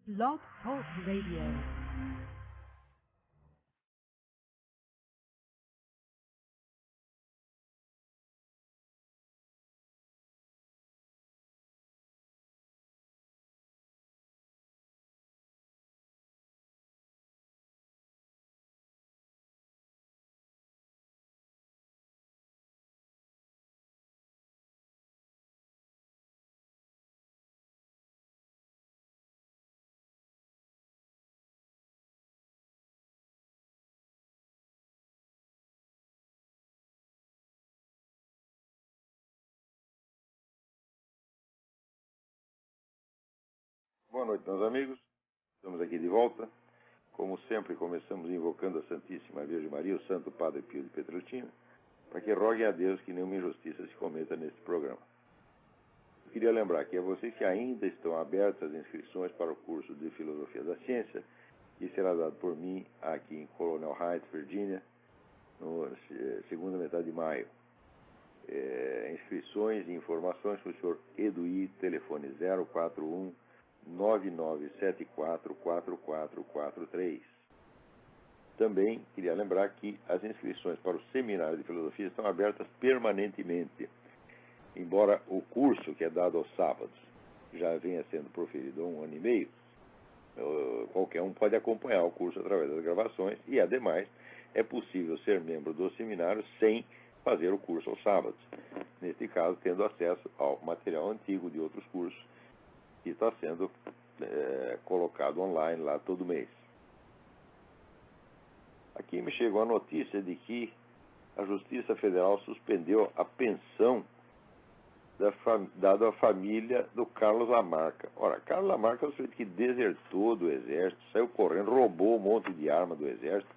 Blog Talk Radio. Boa noite, meus amigos. Estamos aqui de volta. Como sempre, começamos invocando a Santíssima Virgem Maria, o Santo Padre Pio de Pietrelcina, para que roguem a Deus que nenhuma injustiça se cometa neste programa. Eu queria lembrar aqui a vocês que ainda estão abertas as inscrições para o curso de Filosofia da Ciência, que será dado por mim aqui em Colonel Heights, Virgínia, na segunda metade de maio. Inscrições e informações com o senhor Eduí, telefone 041 99744443. Também queria lembrar que as inscrições para o seminário de filosofia estão abertas permanentemente, embora o curso, que é dado aos sábados, já venha sendo proferido há 1 ano e meio. Qualquer um pode acompanhar o curso através das gravações e, ademais, é possível ser membro do seminário sem fazer o curso aos sábados, neste caso tendo acesso ao material antigo de outros cursos que está sendo colocado online lá todo mês. Aqui me chegou a notícia de que a Justiça Federal suspendeu a pensão dada à família do Carlos Lamarca. Ora, Carlos Lamarca é o sujeito que desertou do Exército, saiu correndo, roubou um monte de arma do Exército.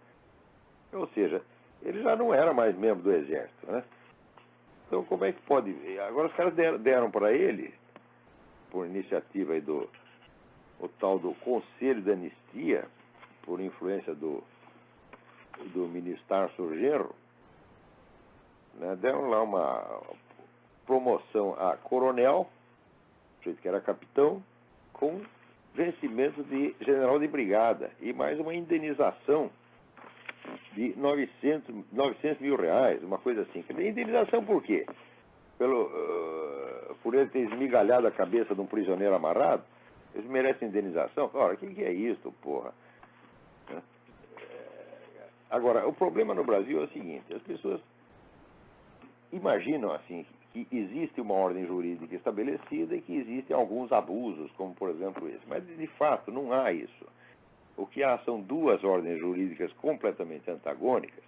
Ou seja, ele já não era mais membro do Exército, né? Então, como é que pode... Agora, os caras deram para ele, por iniciativa aí do tal do Conselho de Anistia, por influência do ministro Tarso Genro, né, deram lá uma promoção a coronel, jeito que era capitão, com vencimento de general de brigada e mais uma indenização de 900 mil reais, uma coisa assim. Indenização por quê? Por ele ter esmigalhado a cabeça de um prisioneiro amarrado, eles merecem indenização? Ora, o que é isso, porra? Agora, o problema no Brasil é o seguinte, as pessoas imaginam, assim, que existe uma ordem jurídica estabelecida e que existem alguns abusos, como por exemplo esse. Mas, de fato, não há isso. O que há são duas ordens jurídicas completamente antagônicas,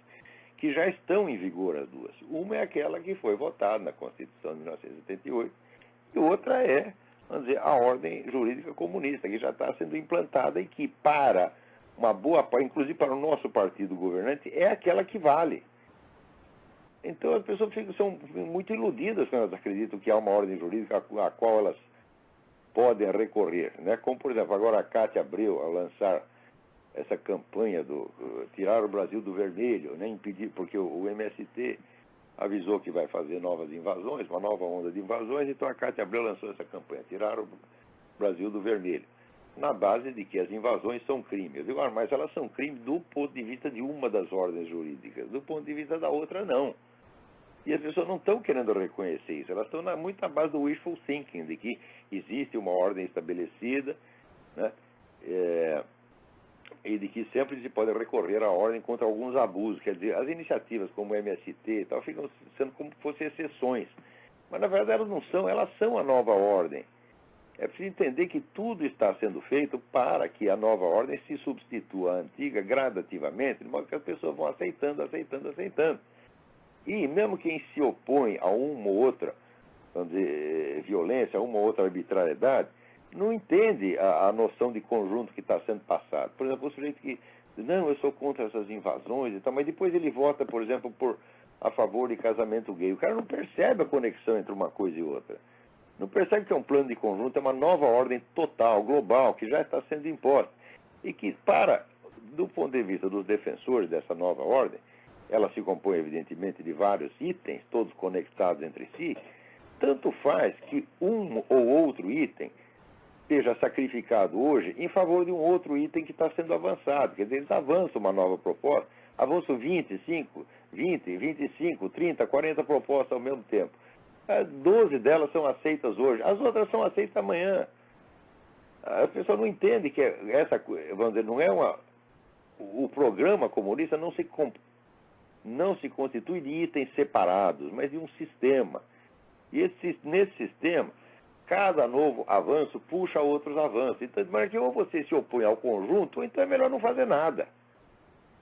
que já estão em vigor as duas. Uma é aquela que foi votada na Constituição de 1978, e outra é, vamos dizer, a ordem jurídica comunista, que já está sendo implantada e que, para uma boa parte, inclusive para o nosso partido governante, é aquela que vale. Então as pessoas são muito iludidas quando elas acreditam que há uma ordem jurídica a qual elas podem recorrer, né? Como, por exemplo, agora a Cátia Abreu, ao lançar essa campanha do tirar o Brasil do vermelho, né, impedir, porque o MST avisou que vai fazer novas invasões, uma nova onda de invasões, então a Cátia Abreu lançou essa campanha, tirar o Brasil do vermelho, na base de que as invasões são crime. Eu digo, mas elas são crime do ponto de vista de uma das ordens jurídicas, do ponto de vista da outra não. E as pessoas não estão querendo reconhecer isso, elas estão muito na base do wishful thinking, de que existe uma ordem estabelecida, né, e de que sempre se pode recorrer à ordem contra alguns abusos. Quer dizer, as iniciativas como o MST e tal ficam sendo como se fossem exceções. Mas, na verdade, elas não são, elas são a nova ordem. É preciso entender que tudo está sendo feito para que a nova ordem se substitua à antiga gradativamente, de modo que as pessoas vão aceitando. E mesmo quem se opõe a uma ou outra, vamos dizer, violência, a uma ou outra arbitrariedade, não entende a noção de conjunto que está sendo passado. Por exemplo, o sujeito que diz, não, eu sou contra essas invasões e tal, mas depois ele vota, por exemplo, a favor de casamento gay. O cara não percebe a conexão entre uma coisa e outra. Não percebe que é um plano de conjunto, é uma nova ordem total, global, que já está sendo imposta. E que, do ponto de vista dos defensores dessa nova ordem, ela se compõe, evidentemente, de vários itens, todos conectados entre si, tanto faz que um ou outro item seja sacrificado hoje em favor de um outro item que está sendo avançado. Quer dizer, eles avançam uma nova proposta, avançam 25, 20, 25, 30, 40 propostas ao mesmo tempo. 12 delas são aceitas hoje, as outras são aceitas amanhã. A pessoa não entende que essa, vamos dizer, não é uma... O programa comunista não se constitui de itens separados, mas de um sistema. E nesse sistema, cada novo avanço puxa outros avanços. Então, de maneira que ou você se opõe ao conjunto, ou então é melhor não fazer nada.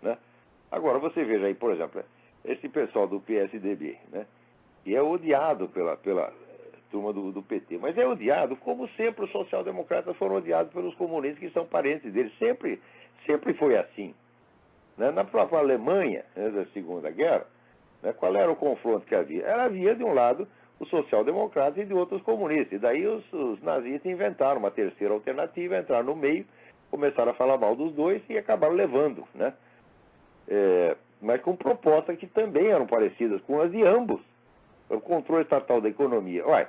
Né? Agora, você veja aí, por exemplo, esse pessoal do PSDB, né? E é odiado pela turma do PT. Mas é odiado, como sempre os social-democratas foram odiados pelos comunistas, que são parentes deles. Sempre foi assim. Né? Na própria Alemanha, né, da Segunda Guerra, né, qual era o confronto que havia? Havia, de um lado, os social-democratas e de outros comunistas. E daí os nazistas inventaram uma terceira alternativa, entraram no meio, começaram a falar mal dos dois e acabaram levando. Né? Mas com propostas que também eram parecidas com as de ambos. O controle estatal da economia. Ué,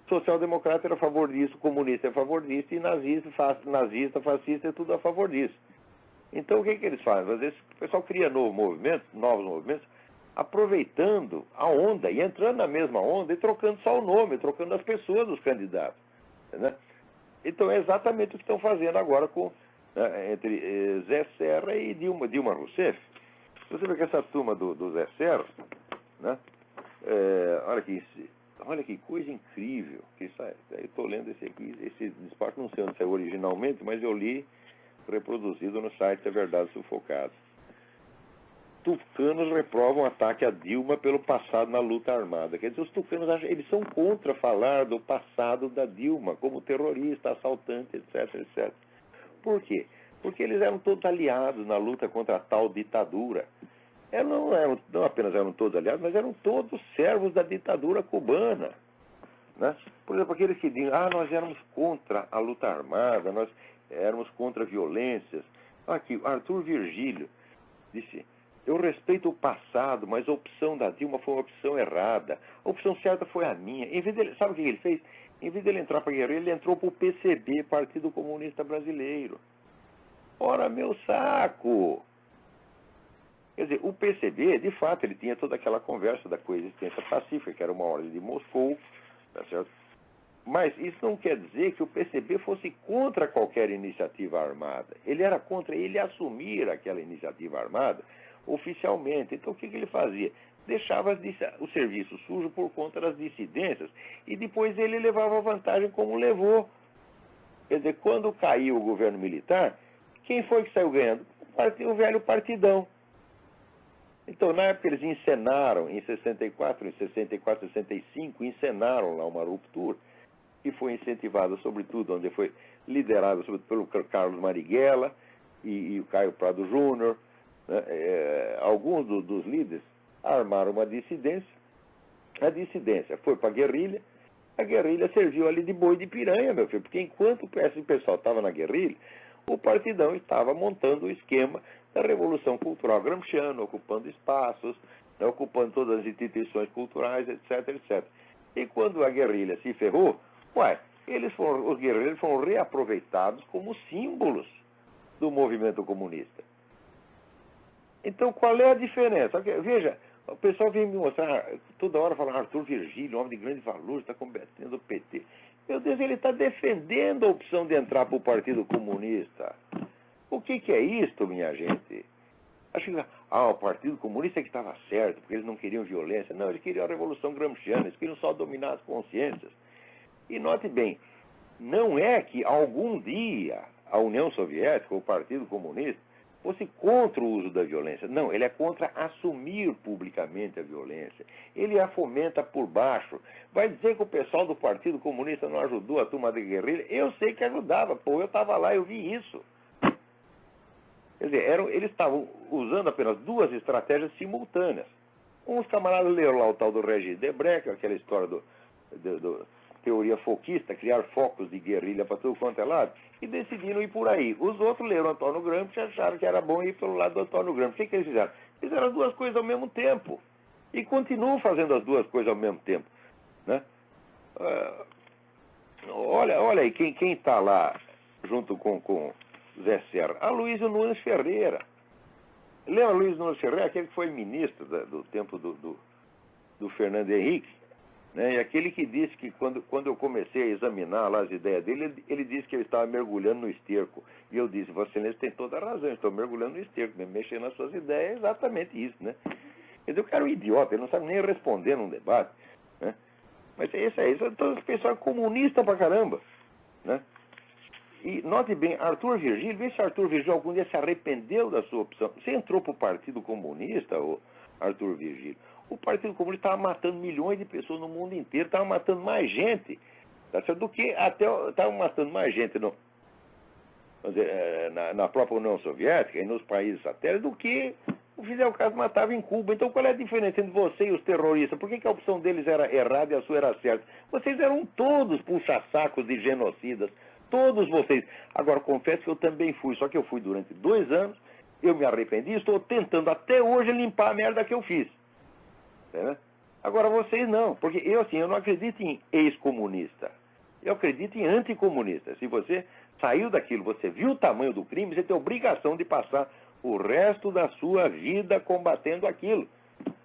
social-democrata era a favor disso, comunista é a favor disso, e nazista, fascista é tudo a favor disso. Então, o que eles fazem? Às vezes o pessoal cria novos movimentos, aproveitando a onda e entrando na mesma onda e trocando só o nome, trocando as pessoas dos candidatos. Né? Então, é exatamente o que estão fazendo agora entre Zé Serra e Dilma Rousseff. Você vê que essa turma do Zé Serra, né? Olha que coisa incrível. Eu estou lendo esse aqui, esse despacho, não sei onde saiu originalmente, mas eu li reproduzido no site da Verdade Sufocada. Tucanos reprovam ataque a Dilma pelo passado na luta armada. Quer dizer, os tucanos eles são contra falar do passado da Dilma como terrorista, assaltante, etc, etc. Por quê? Porque eles eram todos aliados na luta contra a tal ditadura. Não apenas eram todos aliados, mas eram todos servos da ditadura cubana. Né? Por exemplo, aqueles que dizem, nós éramos contra a luta armada, nós éramos contra violências. Aqui, Arthur Virgílio disse, eu respeito o passado, mas a opção da Dilma foi uma opção errada. A opção certa foi a minha. Sabe o que ele fez? Em vez dele entrar para a guerrilha, ele entrou para o PCB, Partido Comunista Brasileiro. Ora, meu saco! Quer dizer, o PCB, de fato, ele tinha toda aquela conversa da coexistência pacífica, que era uma ordem de Moscou, tá certo? Mas isso não quer dizer que o PCB fosse contra qualquer iniciativa armada. Ele era contra ele assumir aquela iniciativa armada oficialmente. Então, o que ele fazia? Deixava o serviço sujo por conta das dissidências e depois ele levava vantagem como levou. Quer dizer, quando caiu o governo militar, quem foi que saiu ganhando? O velho partidão. Então, na época, eles encenaram, em 64, 65, encenaram lá uma ruptura, que foi incentivada, sobretudo, onde foi liderada sobretudo pelo Carlos Marighella e o Caio Prado Júnior. Né? Alguns dos líderes armaram uma dissidência. A dissidência foi para a guerrilha serviu ali de boi de piranha, meu filho, porque enquanto esse pessoal estava na guerrilha, o partidão estava montando o esquema da Revolução Cultural gramsciana, ocupando espaços, né, ocupando todas as instituições culturais, etc, etc. E quando a guerrilha se ferrou, os guerrilheiros foram reaproveitados como símbolos do movimento comunista. Então, qual é a diferença? Veja, o pessoal vem me mostrar, toda hora fala Arthur Virgílio, um homem de grande valor, está combatendo o PT. Meu Deus, ele está defendendo a opção de entrar para o Partido Comunista. O que é isto, minha gente? Acho que o Partido Comunista é que estava certo, porque eles não queriam violência. Não, eles queriam a Revolução Gramsciana, eles queriam só dominar as consciências. E note bem, não é que algum dia a União Soviética, ou o Partido Comunista, fosse contra o uso da violência. Não, ele é contra assumir publicamente a violência. Ele a fomenta por baixo. Vai dizer que o pessoal do Partido Comunista não ajudou a turma da guerrilha? Eu sei que ajudava, eu estava lá, eu vi isso. Quer dizer, eles estavam usando apenas duas estratégias simultâneas. Uns camaradas leram lá o tal do Regis Debray, que é aquela história do teoria foquista, criar focos de guerrilha para tudo quanto é lado, e decidiram ir por aí. Os outros leram Antônio Gramsci e acharam que era bom ir pelo lado do Antônio Gramsci. O que eles fizeram? Fizeram as duas coisas ao mesmo tempo. E continuam fazendo as duas coisas ao mesmo tempo. Né? Olha aí, quem está lá junto com Zé Serra? A Luísa Nunes Ferreira. Lembra a Luísa Nunes Ferreira? Aquele que foi ministro do tempo do Fernando Henrique, né? E aquele que disse que quando eu comecei a examinar lá as ideias dele, ele disse que eu estava mergulhando no esterco. E eu disse, Vossa Excelência tem toda a razão, eu estou mergulhando no esterco, mexendo nas suas ideias, é exatamente isso, né? Quer dizer, o cara é um idiota, ele não sabe nem responder num debate, né? Mas isso é isso, todo esse pessoal é comunista pra caramba, né? E note bem, Arthur Virgílio, vê se Arthur Virgílio algum dia se arrependeu da sua opção. Você entrou para o Partido Comunista, ô Arthur Virgílio. O Partido Comunista estava matando milhões de pessoas no mundo inteiro, estava matando mais gente, tá certo? Do que até estava matando mais gente na própria União Soviética e nos países satélites do que o Fidel Castro matava em Cuba. Então qual é a diferença entre você e os terroristas? Por que a opção deles era errada e a sua era certa? Vocês eram todos puxa-sacos de genocidas. Todos vocês. Agora, confesso que eu também fui, só que eu fui durante 2 anos, eu me arrependi e estou tentando até hoje limpar a merda que eu fiz. Né? Agora, vocês não, porque eu não acredito em ex-comunista. Eu acredito em anticomunista. Se você saiu daquilo, você viu o tamanho do crime, você tem obrigação de passar o resto da sua vida combatendo aquilo.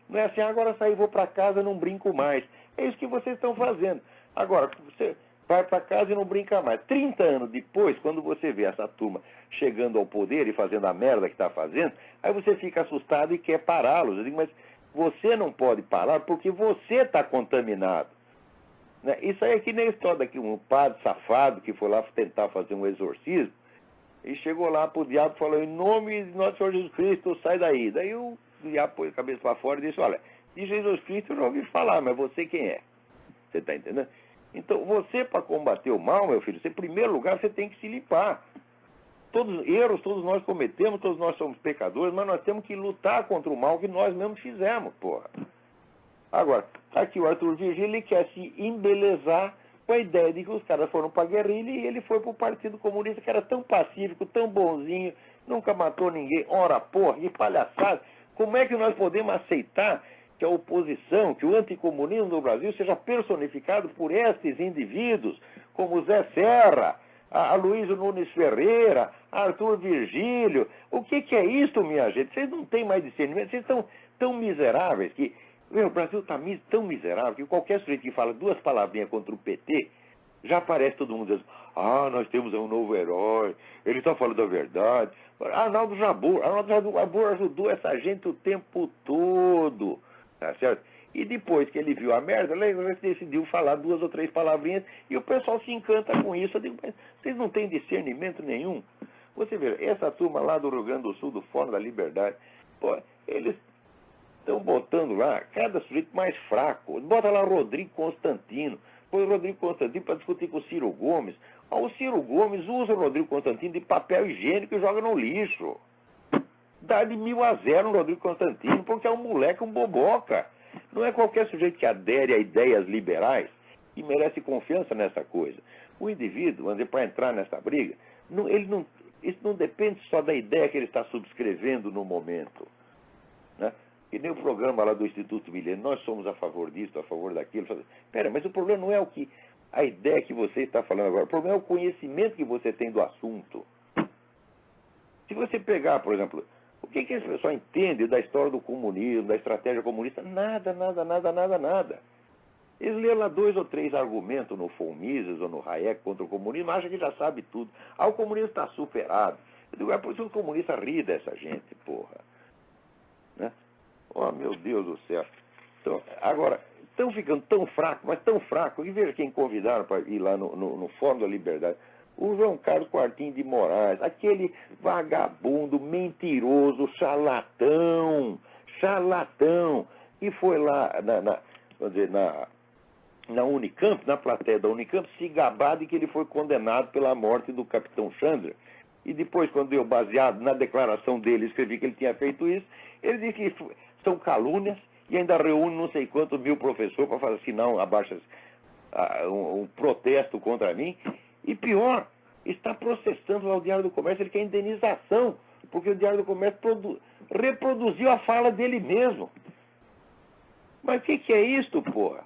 Não é assim, agora saí, vou para casa, não brinco mais. É isso que vocês estão fazendo. Agora, você vai para casa e não brinca mais. 30 anos depois, quando você vê essa turma chegando ao poder e fazendo a merda que está fazendo, aí você fica assustado e quer pará-los. Eu digo, mas você não pode parar porque você está contaminado. Né? Isso aí é que nem a história daqui, um padre safado que foi lá tentar fazer um exorcismo e chegou lá para o diabo e falou, em nome de nosso Senhor Jesus Cristo, sai daí. Daí o diabo pôs a cabeça para fora e disse, olha, de Jesus Cristo eu já ouvi falar, mas você quem é? Você está entendendo? Então, você, para combater o mal, meu filho, você, em primeiro lugar, você tem que se limpar. Todos erros, todos nós cometemos, todos nós somos pecadores, mas nós temos que lutar contra o mal que nós mesmos fizemos, porra. Agora, aqui o Arthur Virgílio, ele quer se embelezar com a ideia de que os caras foram para a guerrilha e ele foi para o Partido Comunista, que era tão pacífico, tão bonzinho, nunca matou ninguém. Ora, porra, que palhaçada. Como é que nós podemos aceitar que a oposição, que o anticomunismo no Brasil seja personificado por estes indivíduos, como Zé Serra, a Luísa Nunes Ferreira, Arthur Virgílio? O que é isso, minha gente? Vocês não têm mais discernimento, vocês estão tão miseráveis que... O Brasil está tão miserável que qualquer sujeito que fala 2 palavrinhas contra o PT, já aparece todo mundo dizendo, nós temos um novo herói, ele está falando a verdade. Arnaldo Jabor ajudou essa gente o tempo todo. Tá certo? E depois que ele viu a merda, ele decidiu falar 2 ou 3 palavrinhas e o pessoal se encanta com isso. Eu digo, mas vocês não têm discernimento nenhum. Você vê, essa turma lá do Rio Grande do Sul, do Fórum da Liberdade, pô, eles estão botando lá cada sujeito mais fraco. Bota lá Rodrigo Constantino. Põe o Rodrigo Constantino para discutir com o Ciro Gomes. O Ciro Gomes usa o Rodrigo Constantino de papel higiênico e joga no lixo. Dá de 1000-0 no Rodrigo Constantino, porque é um moleque, um boboca. Não é qualquer sujeito que adere a ideias liberais e merece confiança nessa coisa. O indivíduo, para entrar nessa briga, isso não depende só da ideia que ele está subscrevendo no momento. Né? E nem o programa lá do Instituto Milênio, nós somos a favor disso, a favor daquilo. Espera, mas o problema não é a ideia que você está falando agora, o problema é o conhecimento que você tem do assunto. Se você pegar, por exemplo, o que esse pessoal entende da história do comunismo, da estratégia comunista? Nada. Eles lêem lá 2 ou 3 argumentos no von Mises ou no Hayek contra o comunismo, acham que já sabe tudo. O comunismo está superado. Eu digo, por isso o comunista ri dessa gente, porra. Né? Meu Deus do céu. Então, agora, estão ficando tão fracos, mas tão fracos, e veja quem convidaram para ir lá no Fórum da Liberdade. O João Carlos Quartim de Moraes, aquele vagabundo, mentiroso, charlatão, e foi lá na Unicamp, na plateia da Unicamp, se gabar de que ele foi condenado pela morte do capitão Chandra. E depois, quando eu, baseado na declaração dele, escrevi que ele tinha feito isso, ele disse que são calúnias e ainda reúne não sei quantos mil professores para fazer assinar um protesto contra mim. E pior, está processando lá o Diário do Comércio, ele quer indenização, porque o Diário do Comércio reproduziu a fala dele mesmo. Mas o que é isto, porra?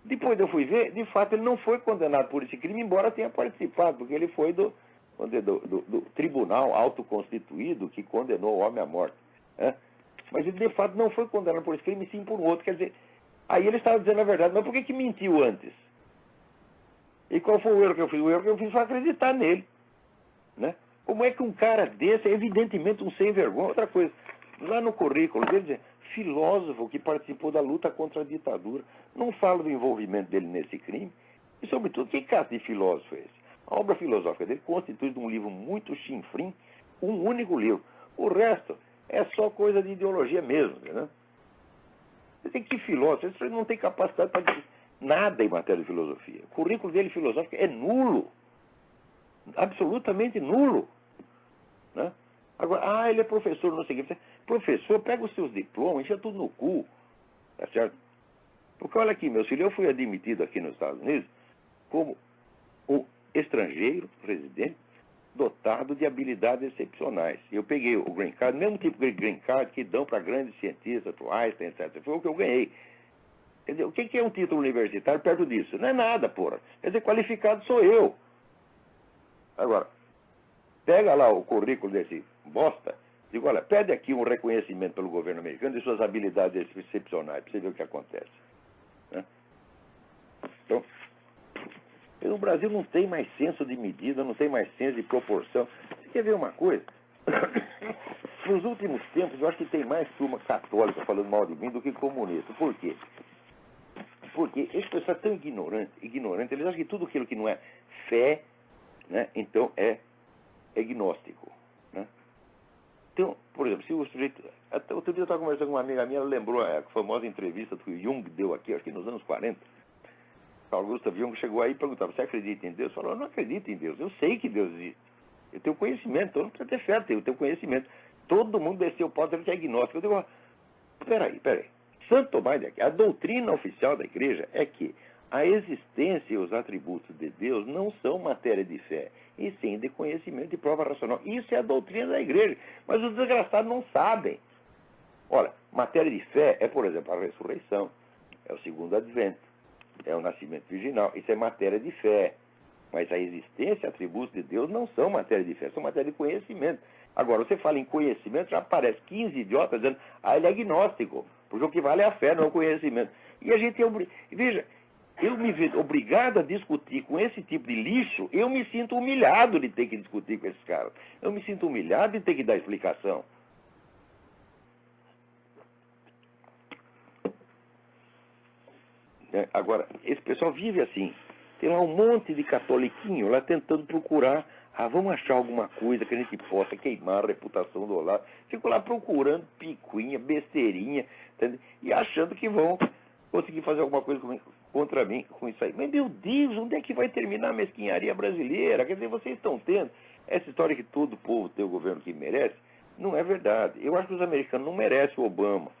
Depois eu fui ver, de fato ele não foi condenado por esse crime, embora tenha participado, porque ele foi do tribunal autoconstituído que condenou o homem à morte. Né? Mas ele de fato não foi condenado por esse crime, sim por um outro. Quer dizer, aí ele estava dizendo a verdade, mas por que mentiu antes? E qual foi o erro que eu fiz? O erro que eu fiz foi acreditar nele. Né? Como é que um cara desse é evidentemente um sem vergonha? Outra coisa, lá no currículo dele diz, filósofo que participou da luta contra a ditadura. Não falo do envolvimento dele nesse crime. E, sobretudo, que caso de filósofo é esse? A obra filosófica dele constitui de um livro muito chinfrim, um único livro. O resto é só coisa de ideologia mesmo. Né? Você tem que filósofo, você não tem capacidade para dizer nada em matéria de filosofia. O currículo dele filosófico é nulo. Absolutamente nulo. Né? Agora, ele é professor, não sei o que. Professor, pega os seus diplomas, enfia tudo no cu. Tá certo? Porque olha aqui, meu filho, eu fui admitido aqui nos Estados Unidos como um estrangeiro, residente, dotado de habilidades excepcionais. Eu peguei o green card, mesmo tipo de green card que dão para grandes cientistas, para o Einstein, etc. Foi o que eu ganhei. Quer dizer, o que é um título universitário perto disso? Não é nada, porra. Quer dizer, qualificado sou eu. Agora, pega lá o currículo desse bosta, digo, olha, pede aqui um reconhecimento pelo governo americano de suas habilidades excepcionais, para você ver o que acontece. Né? Então, no Brasil não tem mais senso de medida, não tem mais senso de proporção. Você quer ver uma coisa? Nos últimos tempos, eu acho que tem mais turma católica falando mal de mim do que comunista. Por quê? Porque esse pessoal é tão ignorante, eles acham que tudo aquilo que não é fé, né, então é gnóstico. Né? Então, por exemplo, se o sujeito... Até outro dia eu estava conversando com uma amiga minha, ela lembrou a famosa entrevista que o Jung deu aqui, acho que nos anos 40. Carl Gustav Jung chegou aí e perguntava, você acredita em Deus? Falou, eu não acredito em Deus, eu sei que Deus existe. Eu tenho conhecimento, então não precisa ter fé, eu tenho conhecimento. Todo mundo desceu o pau dele que é agnóstico. Eu digo, peraí. Santo Tomás de Aquino, a doutrina oficial da igreja é que a existência e os atributos de Deus não são matéria de fé, e sim de conhecimento e prova racional. Isso é a doutrina da igreja, mas os desgraçados não sabem. Olha, matéria de fé é, por exemplo, a ressurreição, é o segundo advento, é o nascimento virginal, isso é matéria de fé. Mas a existência e atributos de Deus não são matéria de fé, são matéria de conhecimento. Agora, você fala em conhecimento, já aparece 15 idiotas dizendo, ele é agnóstico, porque o que vale é a fé, não é o conhecimento. E a gente veja, eu me vejo obrigado a discutir com esse tipo de lixo, eu me sinto humilhado de ter que discutir com esses caras. Eu me sinto humilhado de ter que dar explicação. Agora, esse pessoal vive assim. Tem lá um monte de catoliquinho lá tentando procurar, vamos achar alguma coisa que a gente possa queimar a reputação do Olavo. Fico lá procurando picuinha, besteirinha, entendeu? E achando que vão conseguir fazer alguma coisa contra mim com isso aí. Mas, meu Deus, onde é que vai terminar a mesquinharia brasileira? Quer dizer, vocês estão tendo essa história que todo povo tem o governo que merece? Não é verdade. Eu acho que os americanos não merecem o Obama.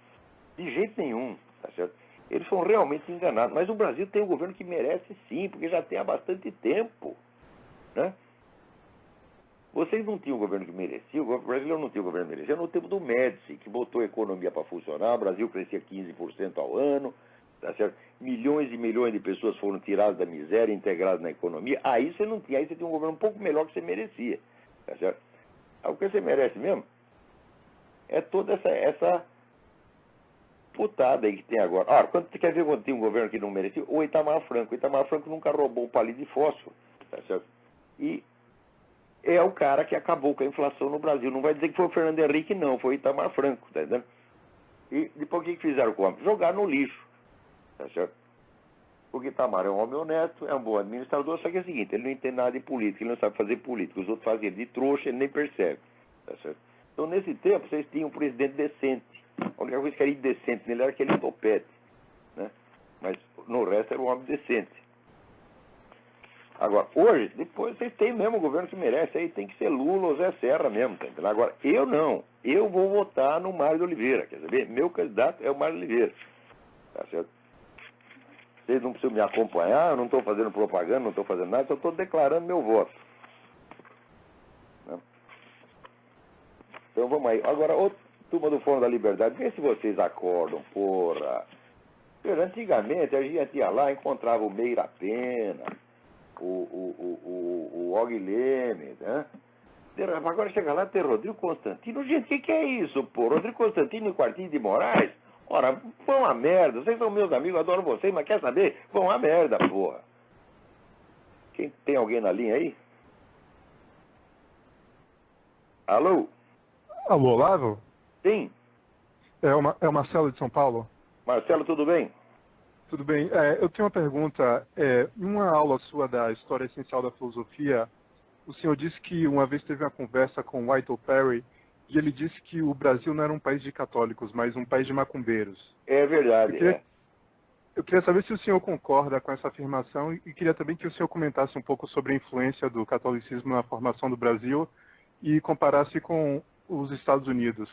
De jeito nenhum, tá certo? Eles são realmente enganados. Mas o Brasil tem um governo que merece sim, porque já tem há bastante tempo. Né? Vocês não tinham o governo que merecia, o brasileiro não tinha o governo que merecia. No tempo do Médici, que botou a economia para funcionar, o Brasil crescia 15% ao ano, tá certo? Milhões e milhões de pessoas foram tiradas da miséria, integradas na economia. Aí você não tinha, aí você tinha um governo um pouco melhor que você merecia. Tá certo? O que você merece mesmo é toda essa putada aí que tem agora. Quando você quer ver quando tem um governo que não merecia? O Itamar Franco. O Itamar Franco nunca roubou um palito de fósforo. Tá certo? E é o cara que acabou com a inflação no Brasil. Não vai dizer que foi o Fernando Henrique, não. Foi o Itamar Franco. Tá entendendo? E depois o que fizeram com o homem? Jogaram no lixo. Tá certo? Porque Itamar é um homem honesto, é um bom administrador, só que é o seguinte, ele não entende nada de política, ele não sabe fazer política. Os outros fazem ele de trouxa, ele nem percebe. Tá certo? Então, nesse tempo, vocês tinham um presidente decente. A única coisa que era indecente nele era aquele topete. Né? Mas, no resto, era um homem decente. Agora, hoje, depois, vocês têm mesmo o governo que merece. Aí tem que ser Lula ou Zé Serra mesmo. Tá entendendo? Agora, eu não. Eu vou votar no Mário de Oliveira. Quer saber? Meu candidato é o Mário de Oliveira. Tá certo? Vocês não precisam me acompanhar, eu não estou fazendo propaganda, não estou fazendo nada, só estou declarando meu voto. Né? Então vamos aí. Agora, turma do Fórum da Liberdade, vê se vocês acordam, porra. Antigamente a gente ia lá, encontrava o Meira Pena, o Og Leme, né? Agora chega lá, tem Rodrigo Constantino. Gente, o que é isso, pô? Rodrigo Constantino e Quartinho de Moraes? Ora, vão a merda. Vocês são meus amigos, adoro vocês, mas quer saber? Vão a merda, porra. Tem alguém na linha aí? Alô? Alô, Olavo? Sim. É o Marcelo de São Paulo? Marcelo, tudo bem? Tudo bem. Eu tenho uma pergunta. Em uma aula sua da História Essencial da Filosofia, o senhor disse que uma vez teve uma conversa com Whittle Perry e ele disse que o Brasil não era um país de católicos, mas um país de macumbeiros. É verdade, Eu queria saber se o senhor concorda com essa afirmação e queria também que o senhor comentasse um pouco sobre a influência do catolicismo na formação do Brasil e comparasse com os Estados Unidos.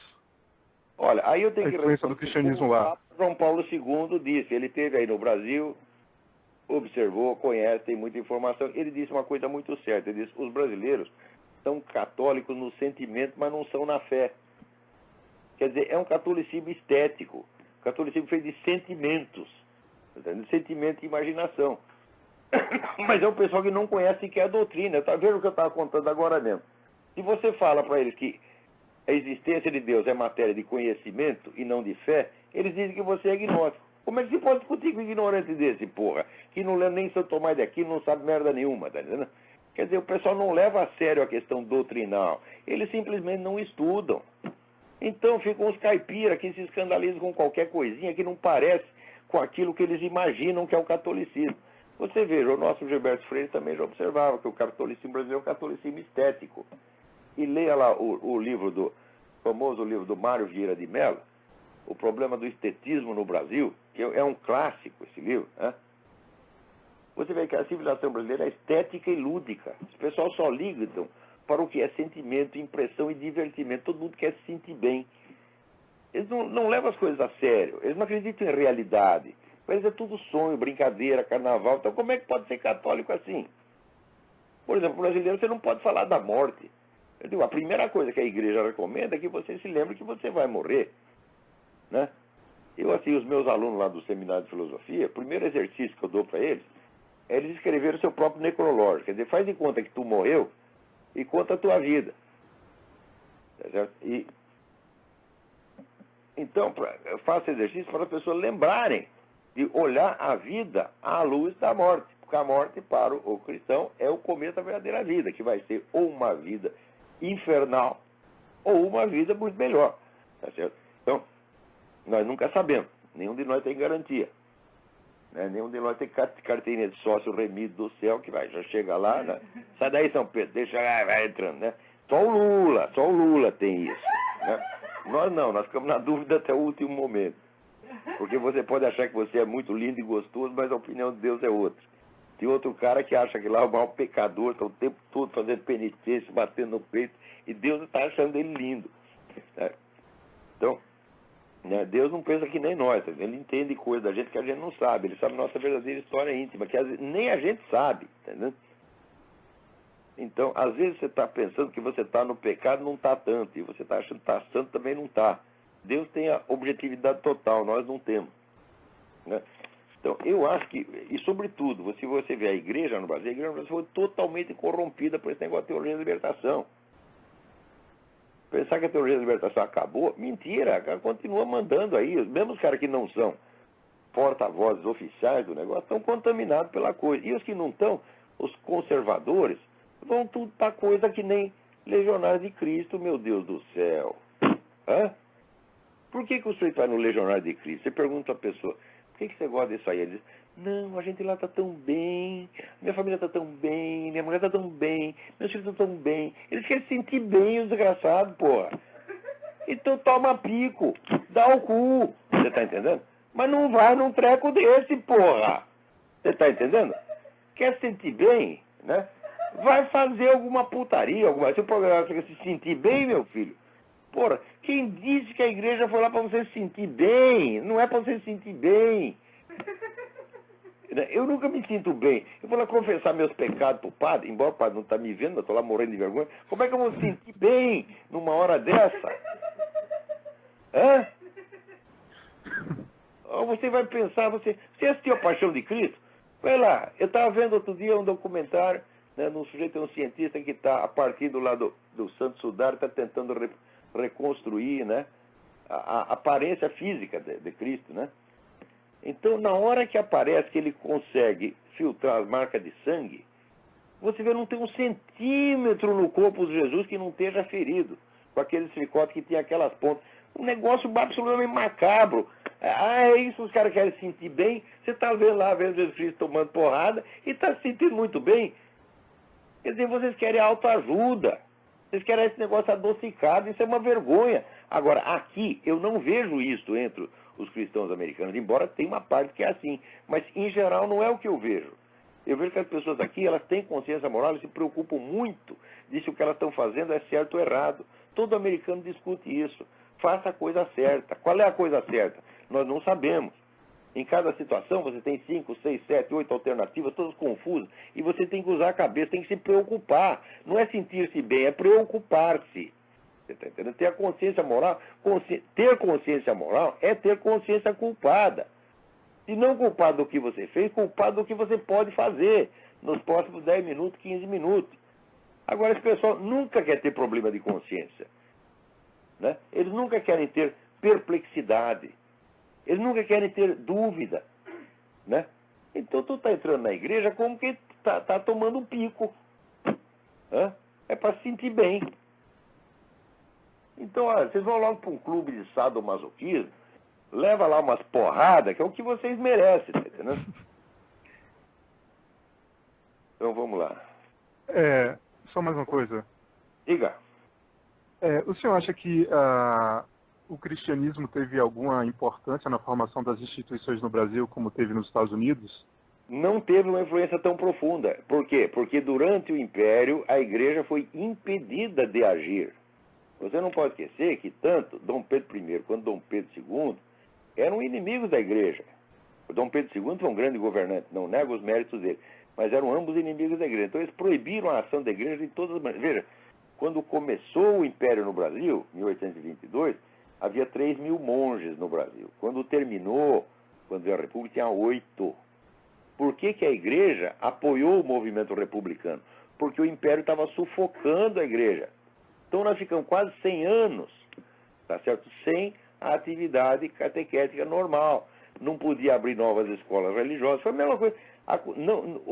Olha, aí eu tenho a influência do cristianismo lá. João Paulo II disse, ele esteve aí no Brasil, observou, conhece, tem muita informação. Ele disse uma coisa muito certa, ele disse, os brasileiros são católicos no sentimento, mas não são na fé. Quer dizer, é um catolicismo estético, catolicismo feito de sentimentos, de sentimento e imaginação. Mas é um pessoal que não conhece sequer a doutrina. Tá vendo o que eu estava contando agora mesmo? Se você fala para eles que a existência de Deus é matéria de conhecimento e não de fé, eles dizem que você é ignóstico. Como é que se pode discutir com um ignorante desse, porra? Que não lê nem São Tomás de Aquino, não sabe merda nenhuma, tá entendendo? Quer dizer, o pessoal não leva a sério a questão doutrinal. Eles simplesmente não estudam. Então ficam os caipiras que se escandalizam com qualquer coisinha que não parece com aquilo que eles imaginam que é o catolicismo. Você veja, o nosso Gilberto Freire também já observava que o catolicismo brasileiro é um catolicismo estético. E leia lá o livro famoso livro do Mário Vieira de Mello, O Problema do Estetismo no Brasil, que é um clássico esse livro, né? Você vê que a civilização brasileira é estética e lúdica. Os pessoal só ligam para o que é sentimento, impressão e divertimento. Todo mundo quer se sentir bem. Eles não levam as coisas a sério. Eles não acreditam em realidade. Para eles é tudo sonho, brincadeira, carnaval. Então como é que pode ser católico assim? Por exemplo, brasileiro, você não pode falar da morte. Eu digo, a primeira coisa que a igreja recomenda é que você se lembre que você vai morrer, né? Assim, os meus alunos lá do seminário de filosofia, o primeiro exercício que eu dou para eles é eles escreverem o seu próprio necrológio. Quer dizer, faz de conta que tu morreu e conta a tua vida. Tá certo? Então, eu faço exercício para as pessoas lembrarem de olhar a vida à luz da morte. Porque a morte, para o cristão, é o começo da verdadeira vida, que vai ser ou uma vida infernal ou uma vida muito melhor. Tá certo? Então, nós nunca sabemos. Nenhum de nós tem garantia. Né? Nenhum de nós tem carteirinha de sócio remido do céu, que já chega lá, né? Sai daí, São Pedro, deixa, vai entrando, né? Só o Lula tem isso. Né? Nós não, nós ficamos na dúvida até o último momento. Porque você pode achar que você é muito lindo e gostoso, mas a opinião de Deus é outra. Tem outro cara que acha que lá é o maior pecador, está o tempo todo fazendo penitência, batendo no peito, e Deus está achando ele lindo. Né? Então, né, Deus não pensa que nem nós, ele entende coisas da gente que a gente não sabe, ele sabe nossa verdadeira história íntima, que às vezes nem a gente sabe, entendeu? Então, às vezes você está pensando que você está no pecado, não está tanto, e você está achando que está santo, também não está. Deus tem a objetividade total, nós não temos. Né? Então, eu acho que, e sobretudo, se você vê a igreja no Brasil foi totalmente corrompida por esse negócio de teologia da libertação. Pensar que a teologia da libertação acabou, mentira, ela continua mandando aí. Os mesmos caras que não são porta-vozes oficiais do negócio estão contaminados pela coisa. E os que não estão, os conservadores, vão tudo para coisa que nem Legionário de Cristo, meu Deus do céu. Hã? Por que o sujeito vai no Legionário de Cristo? Você pergunta a pessoa, por que você gosta disso aí? Ele diz, não, a gente lá está tão bem, minha família está tão bem, minha mulher está tão bem, meus filhos estão tão bem. Eles querem se sentir bem, os desgraçados, porra. Então toma pico, dá o cu. Você está entendendo? Mas não vai num treco desse, porra. Você está entendendo? Quer se sentir bem, né? Vai fazer alguma putaria, se o programa quer se sentir bem, meu filho. Porra, quem disse que a igreja foi lá para você se sentir bem? Não é para você se sentir bem. Eu nunca me sinto bem. Eu vou lá confessar meus pecados pro padre, embora o padre não está me vendo, eu estou lá morrendo de vergonha. Como é que eu vou me sentir bem numa hora dessa? Hã? Você vai pensar, você assistiu A Paixão de Cristo? Vai lá, eu estava vendo outro dia um documentário, né, num sujeito, um cientista que está, a partir do lado do Santo Sudário, está tentando reconstruir, né, a aparência física de Cristo, né? Então, na hora que aparece que ele consegue filtrar as marcas de sangue, você vê, não tem 1 centímetro no corpo de Jesus que não esteja ferido, com aqueles chicotes que tem aquelas pontas. Um negócio absolutamente macabro. É isso que os caras querem se sentir bem. Você está vendo lá, vendo Jesus Cristo tomando porrada e está se sentindo muito bem. Quer dizer, vocês querem autoajuda. Vocês querem esse negócio adocicado, isso é uma vergonha. Agora, aqui, eu não vejo isso entre os cristãos americanos, embora tenha uma parte que é assim. Mas, em geral, não é o que eu vejo. Eu vejo que as pessoas aqui, elas têm consciência moral e se preocupam muito de se o que elas estão fazendo é certo ou errado. Todo americano discute isso. Faça a coisa certa. Qual é a coisa certa? Nós não sabemos. Em cada situação você tem 5, 6, 7, 8 alternativas, todas confusas, e você tem que usar a cabeça, tem que se preocupar. Não é sentir-se bem, é preocupar-se. Você está entendendo? Ter a consciência moral, ter consciência moral é ter consciência culpada. Se não culpado do que você fez, culpado do que você pode fazer nos próximos 10 minutos, 15 minutos. Agora, esse pessoal nunca quer ter problema de consciência, né? Eles nunca querem ter perplexidade. Eles nunca querem ter dúvida, né? Então, tu está entrando na igreja como que tá tomando um pico, né? É para se sentir bem. Então, olha, vocês vão logo para um clube de sadomasoquismo, leva lá umas porradas, que é o que vocês merecem, tá entendendo? Então, vamos lá. Só mais uma coisa. Diga. O senhor acha que o cristianismo teve alguma importância na formação das instituições no Brasil, como teve nos Estados Unidos? Não teve uma influência tão profunda. Por quê? Porque durante o Império, a igreja foi impedida de agir. Você não pode esquecer que tanto Dom Pedro I quanto Dom Pedro II eram inimigos da igreja. O Dom Pedro II foi um grande governante, não nego os méritos dele, mas eram ambos inimigos da igreja. Então eles proibiram a ação da igreja de todas as maneiras. Veja, quando começou o Império no Brasil, em 1822, havia 3.000 monges no Brasil. Quando terminou, quando veio a República, tinha 8. Por que a igreja apoiou o movimento republicano? Porque o Império estava sufocando a igreja. Então nós ficamos quase 100 anos, tá certo? Sem a atividade catequética normal. Não podia abrir novas escolas religiosas. Foi a mesma coisa. Não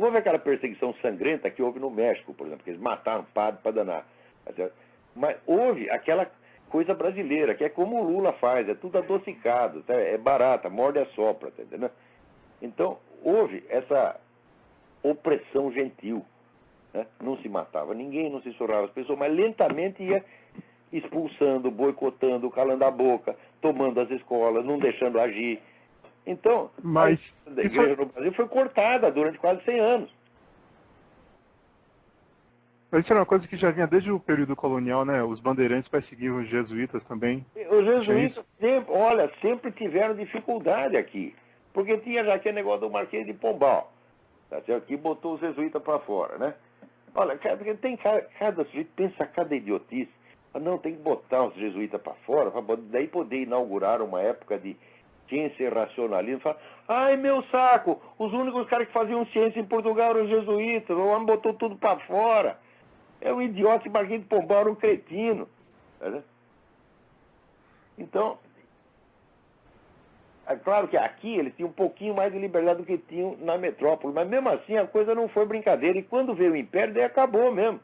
houve aquela perseguição sangrenta que houve no México, por exemplo, que eles mataram padre para danar. Tá certo? Mas houve aquela coisa brasileira, que é como o Lula faz, é tudo adocicado, tá? É barata, morde a sopra, tá entendendo? Então, houve essa opressão gentil, né? Não se matava ninguém, não se surrava as pessoas, mas lentamente ia expulsando, boicotando, calando a boca, tomando as escolas, não deixando agir. Então, mas a igreja no Brasil foi cortada durante quase 100 anos. Mas isso era uma coisa que já vinha desde o período colonial, né? Os bandeirantes perseguiam os jesuítas também. Os jesuítas sempre tiveram dificuldade aqui. Porque tinha já aquele negócio do Marquês de Pombal, tá certo? Que botou os jesuítas para fora, né? Olha, tem cada sujeito pensa cada idiotice. Não, tem que botar os jesuítas para fora, para daí poder inaugurar uma época de ciência e racionalismo. Fala, ai, meu saco, os únicos caras que faziam ciência em Portugal eram os jesuítas, o homem botou tudo para fora. É um idiota, e Marquês de Pombal era um cretino. Tá? Então, é claro que aqui eles tinham um pouquinho mais de liberdade do que tinham na metrópole, mas mesmo assim a coisa não foi brincadeira. E quando veio o Império, daí acabou mesmo.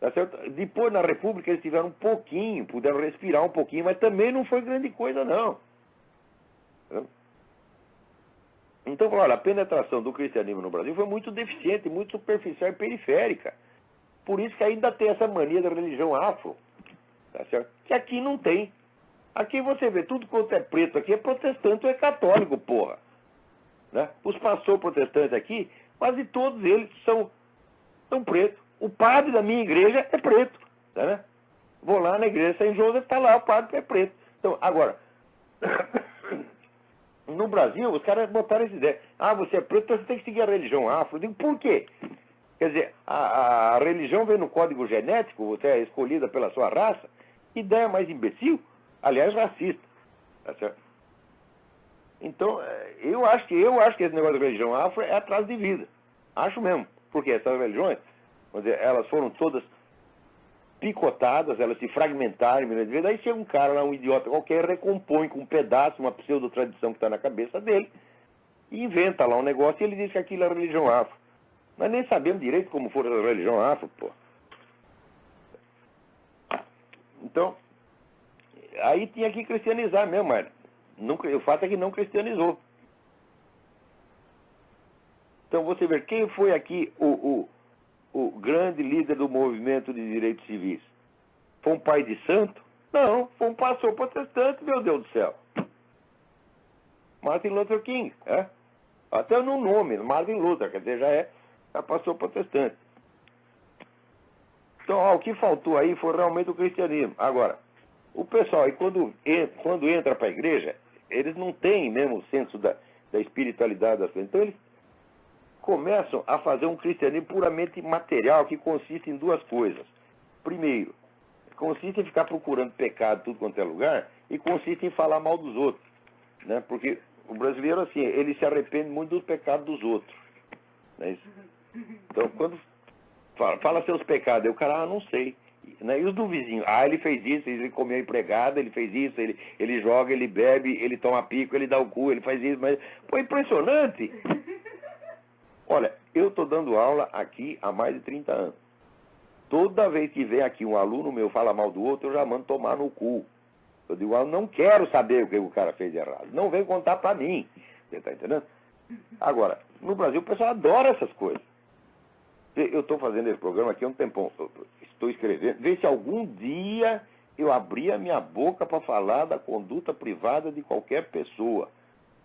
Tá certo? Depois, na República, eles tiveram um pouquinho, puderam respirar um pouquinho, mas também não foi grande coisa, não. Então, olha, a penetração do cristianismo no Brasil foi muito deficiente, muito superficial e periférica. Por isso que ainda tem essa mania da religião afro, tá certo? Que aqui não tem. Aqui você vê, tudo quanto é preto aqui é protestante ou é católico, porra. Né? Os pastores protestantes aqui, quase todos eles são pretos. O padre da minha igreja é preto. Tá, né? Vou lá na igreja São José, está lá, o padre é preto. Então, agora, no Brasil, os caras botaram essa ideia. Ah, você é preto, então você tem que seguir a religião afro. Eu digo, por quê? Quer dizer, a religião vem no código genético, você é escolhida pela sua raça. Que ideia mais imbecil? Aliás, racista. Tá certo? Então, eu acho que esse negócio de religião afro é atraso de vida. Acho mesmo. Porque essas religiões, vamos dizer, elas foram todas picotadas, elas se fragmentaram, daí chega um cara lá, um idiota qualquer, recompõe com um pedaço, uma pseudo-tradição que está na cabeça dele, e inventa lá um negócio e ele diz que aquilo é religião afro. Nós nem sabemos direito como foi a religião afro, pô. Então, aí tinha que cristianizar mesmo, mas o fato é que não cristianizou. Então você vê, quem foi aqui o grande líder do movimento de direitos civis? Foi um pai de santo? Não, foi um pastor protestante, meu Deus do céu. Martin Luther King, é? Até no nome, Martin Luther, quer dizer, já pastor protestante. Então, o que faltou aí foi realmente o cristianismo. Agora, o pessoal, quando entra para a igreja, eles não têm mesmo o senso da espiritualidade das coisas. Então, eles começam a fazer um cristianismo puramente material, que consiste em duas coisas. Primeiro, consiste em ficar procurando pecado em tudo quanto é lugar, e consiste em falar mal dos outros. Né? Porque o brasileiro, assim, ele se arrepende muito dos pecados dos outros. Não é isso? Então, quando fala seus pecados, aí o cara, não sei. Né? E os do vizinho? Ele fez isso, ele comeu a empregada, ele fez isso, ele joga, ele bebe, ele toma pico, ele dá o cu, ele faz isso, mas... Pô, impressionante! Olha, eu estou dando aula aqui há mais de 30 anos. Toda vez que vem aqui um aluno meu fala mal do outro, eu já mando tomar no cu. Eu digo, eu não quero saber o que o cara fez de errado. Não vem contar pra mim. Você está entendendo? Agora, no Brasil o pessoal adora essas coisas. Eu estou fazendo esse programa aqui há um tempão. Estou escrevendo. Vê se algum dia eu abrir a minha boca para falar da conduta privada de qualquer pessoa.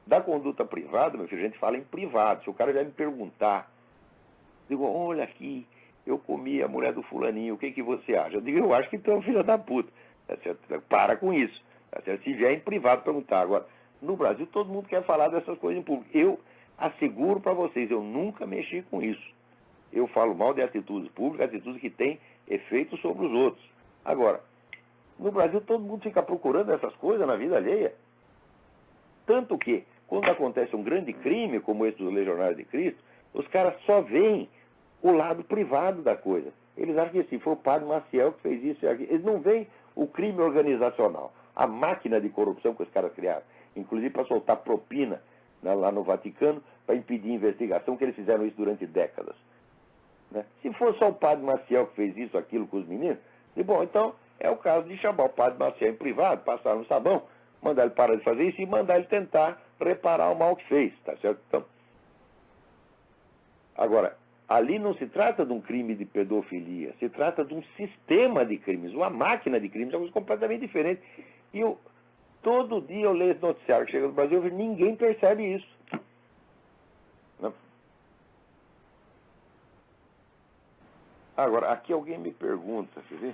Da conduta privada, meu filho, a gente fala em privado. Se o cara já me perguntar, digo, olha aqui, eu comi a mulher do fulaninho, o que você acha? Eu digo, eu acho que tu é um filho da puta. Tá certo? Para com isso. Tá certo? Se vier em privado perguntar. Agora, no Brasil, todo mundo quer falar dessas coisas em público. Eu asseguro para vocês, eu nunca mexi com isso. Eu falo mal de atitudes públicas, atitudes que têm efeito sobre os outros. Agora, no Brasil, todo mundo fica procurando essas coisas na vida alheia. Tanto que, quando acontece um grande crime, como esse dos Legionários de Cristo, os caras só veem o lado privado da coisa. Eles acham que assim, foi o padre Maciel que fez isso e aquilo. Eles não veem o crime organizacional, a máquina de corrupção que os caras criaram, inclusive para soltar propina, né, lá no Vaticano, para impedir investigação, que eles fizeram isso durante décadas. Né? Se for só o padre Maciel que fez isso, aquilo com os meninos, e bom, então é o caso de chamar o padre Maciel em privado, passar no sabão, mandar ele parar de fazer isso e mandar ele tentar reparar o mal que fez, tá certo? Então, agora, ali não se trata de um crime de pedofilia, se trata de um sistema de crimes, uma máquina de crimes, é uma coisa completamente diferente. E todo dia eu leio esse noticiário que chega no Brasil e ninguém percebe isso. Não. Agora, aqui alguém me pergunta, você vê?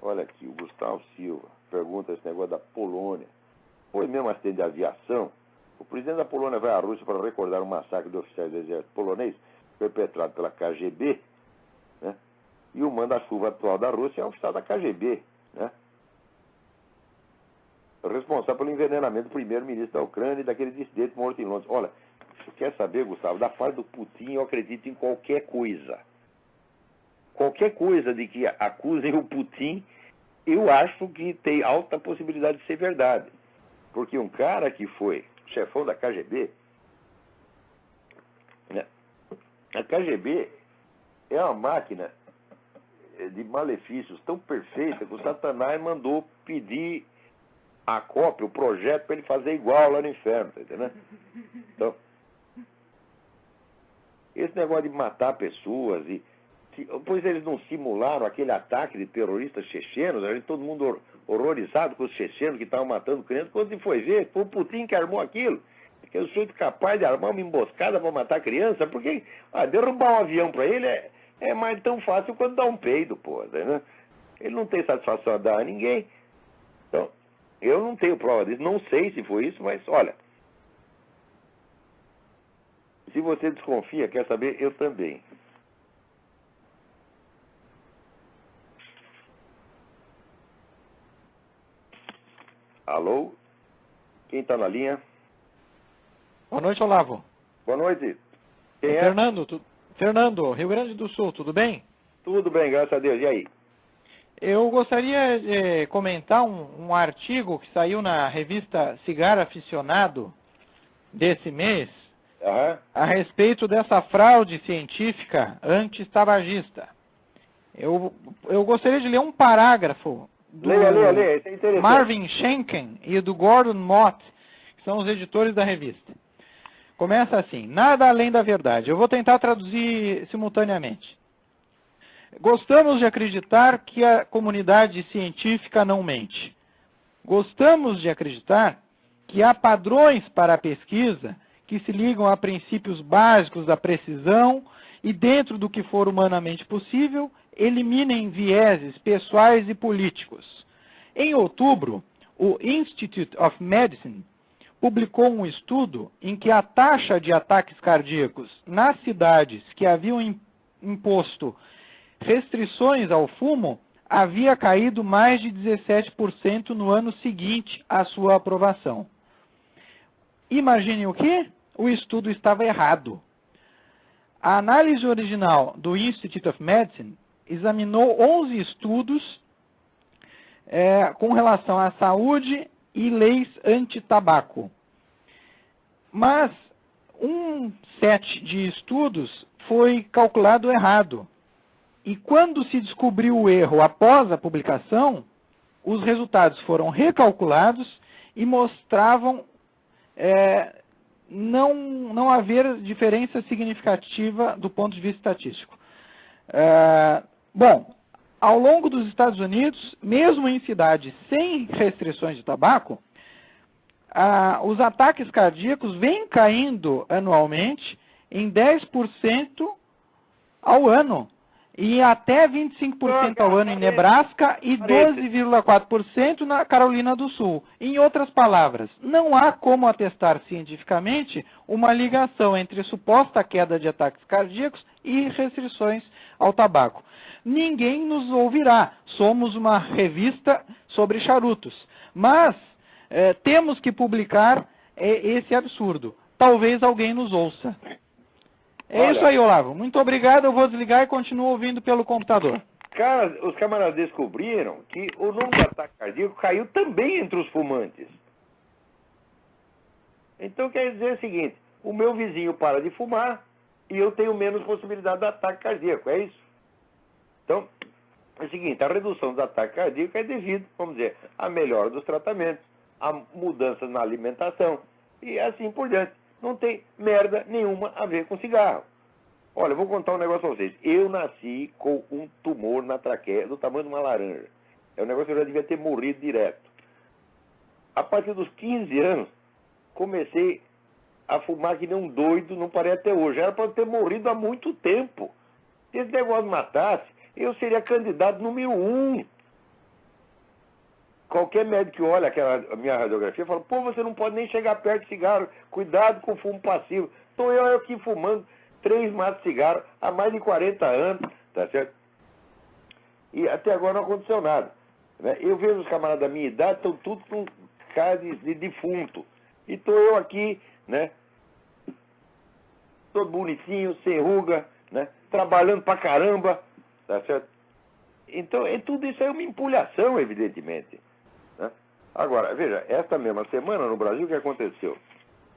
Olha aqui, o Gustavo Silva pergunta esse negócio da Polônia. Foi mesmo acidente de aviação? O presidente da Polônia vai à Rússia para recordar um massacre de oficiais do exército polonês perpetrado pela KGB, né? E o manda-chuva atual da Rússia é um oficial da KGB, né? Responsável pelo envenenamento do primeiro-ministro da Ucrânia e daquele dissidente morto em Londres. Olha, você quer saber, Gustavo, da parte do Putin eu acredito em qualquer coisa. Qualquer coisa de que acusem o Putin, eu acho que tem alta possibilidade de ser verdade. Porque um cara que foi chefão da KGB, né? A KGB é uma máquina de malefícios tão perfeita que o Satanás mandou pedir a cópia, o projeto, para ele fazer igual lá no inferno, tá entendendo? Então, esse negócio de matar pessoas, pois eles não simularam aquele ataque de terroristas chechenos, a gente, todo mundo horrorizado com os chechenos que estavam matando crianças, quando se foi ver, foi o Putin que armou aquilo. Que eu sou capaz de armar uma emboscada para matar criança, porque derrubar um avião para ele é mais tão fácil quanto dar um peido, pô, né? Ele não tem satisfação a dar a ninguém. Então, eu não tenho prova disso, não sei se foi isso, mas olha, se você desconfia, quer saber, eu também. Alô? Quem está na linha? Boa noite, Olavo. Boa noite. Quem é? Fernando, Rio Grande do Sul, tudo bem? Tudo bem, graças a Deus. E aí? Eu gostaria de comentar um artigo que saiu na revista Cigar Aficionado desse mês, Aham. a respeito dessa fraude científica anti-tabagista. Eu gostaria de ler um parágrafo do Leia, isso é interessante. Marvin Schenken e do Gordon Mott, que são os editores da revista. Começa assim: nada além da verdade. Eu vou tentar traduzir simultaneamente. Gostamos de acreditar que a comunidade científica não mente. Gostamos de acreditar que há padrões para a pesquisa que se ligam a princípios básicos da precisão e, dentro do que for humanamente possível, eliminem vieses pessoais e políticos. Em outubro, o Institute of Medicine publicou um estudo em que a taxa de ataques cardíacos nas cidades que haviam imposto restrições ao fumo havia caído mais de 17% no ano seguinte à sua aprovação. Imagine o quê? O estudo estava errado. A análise original do Institute of Medicine examinou 11 estudos com relação à saúde e leis anti-tabaco. Mas um set de estudos foi calculado errado. E quando se descobriu o erro após a publicação, os resultados foram recalculados e mostravam não haver diferença significativa do ponto de vista estatístico. Bom, ao longo dos Estados Unidos, mesmo em cidades sem restrições de tabaco, os ataques cardíacos vêm caindo anualmente em 10% ao ano. E até 25% ao ano em Nebraska e 12,4% na Carolina do Sul. Em outras palavras, não há como atestar cientificamente uma ligação entre suposta queda de ataques cardíacos e restrições ao tabaco. Ninguém nos ouvirá. Somos uma revista sobre charutos. Mas temos que publicar esse absurdo. Talvez alguém nos ouça. É isso aí, Olavo. Muito obrigado. Eu vou desligar e continuo ouvindo pelo computador. Cara, os camaradas descobriram que o número de ataque cardíaco caiu também entre os fumantes. Então quer dizer o seguinte: o meu vizinho para de fumar e eu tenho menos possibilidade de ataque cardíaco. É isso. Então, é o seguinte: a redução do ataque cardíaco é devido, vamos dizer, à melhora dos tratamentos, a mudanças na alimentação e assim por diante. Não tem merda nenhuma a ver com cigarro. Olha, eu vou contar um negócio pra vocês. Eu nasci com um tumor na traqueia do tamanho de uma laranja. É um negócio que eu já devia ter morrido direto. A partir dos 15 anos, comecei a fumar que nem um doido, não parei até hoje. Era para ter morrido há muito tempo. Se esse negócio matasse, eu seria candidato número 1. Qualquer médico que olha a minha radiografia fala: pô, você não pode nem chegar perto de cigarro, cuidado com o fumo passivo. Estou eu aqui fumando 3 maços de cigarro há mais de 40 anos, tá certo? E até agora não aconteceu nada. Né? Eu vejo os camaradas da minha idade, estão tudo com cara de defunto. E estou eu aqui, né? Todo bonitinho, sem ruga, né? Trabalhando pra caramba, tá certo? Então, tudo isso é uma empulhação, evidentemente. Agora, veja, esta mesma semana no Brasil, o que aconteceu?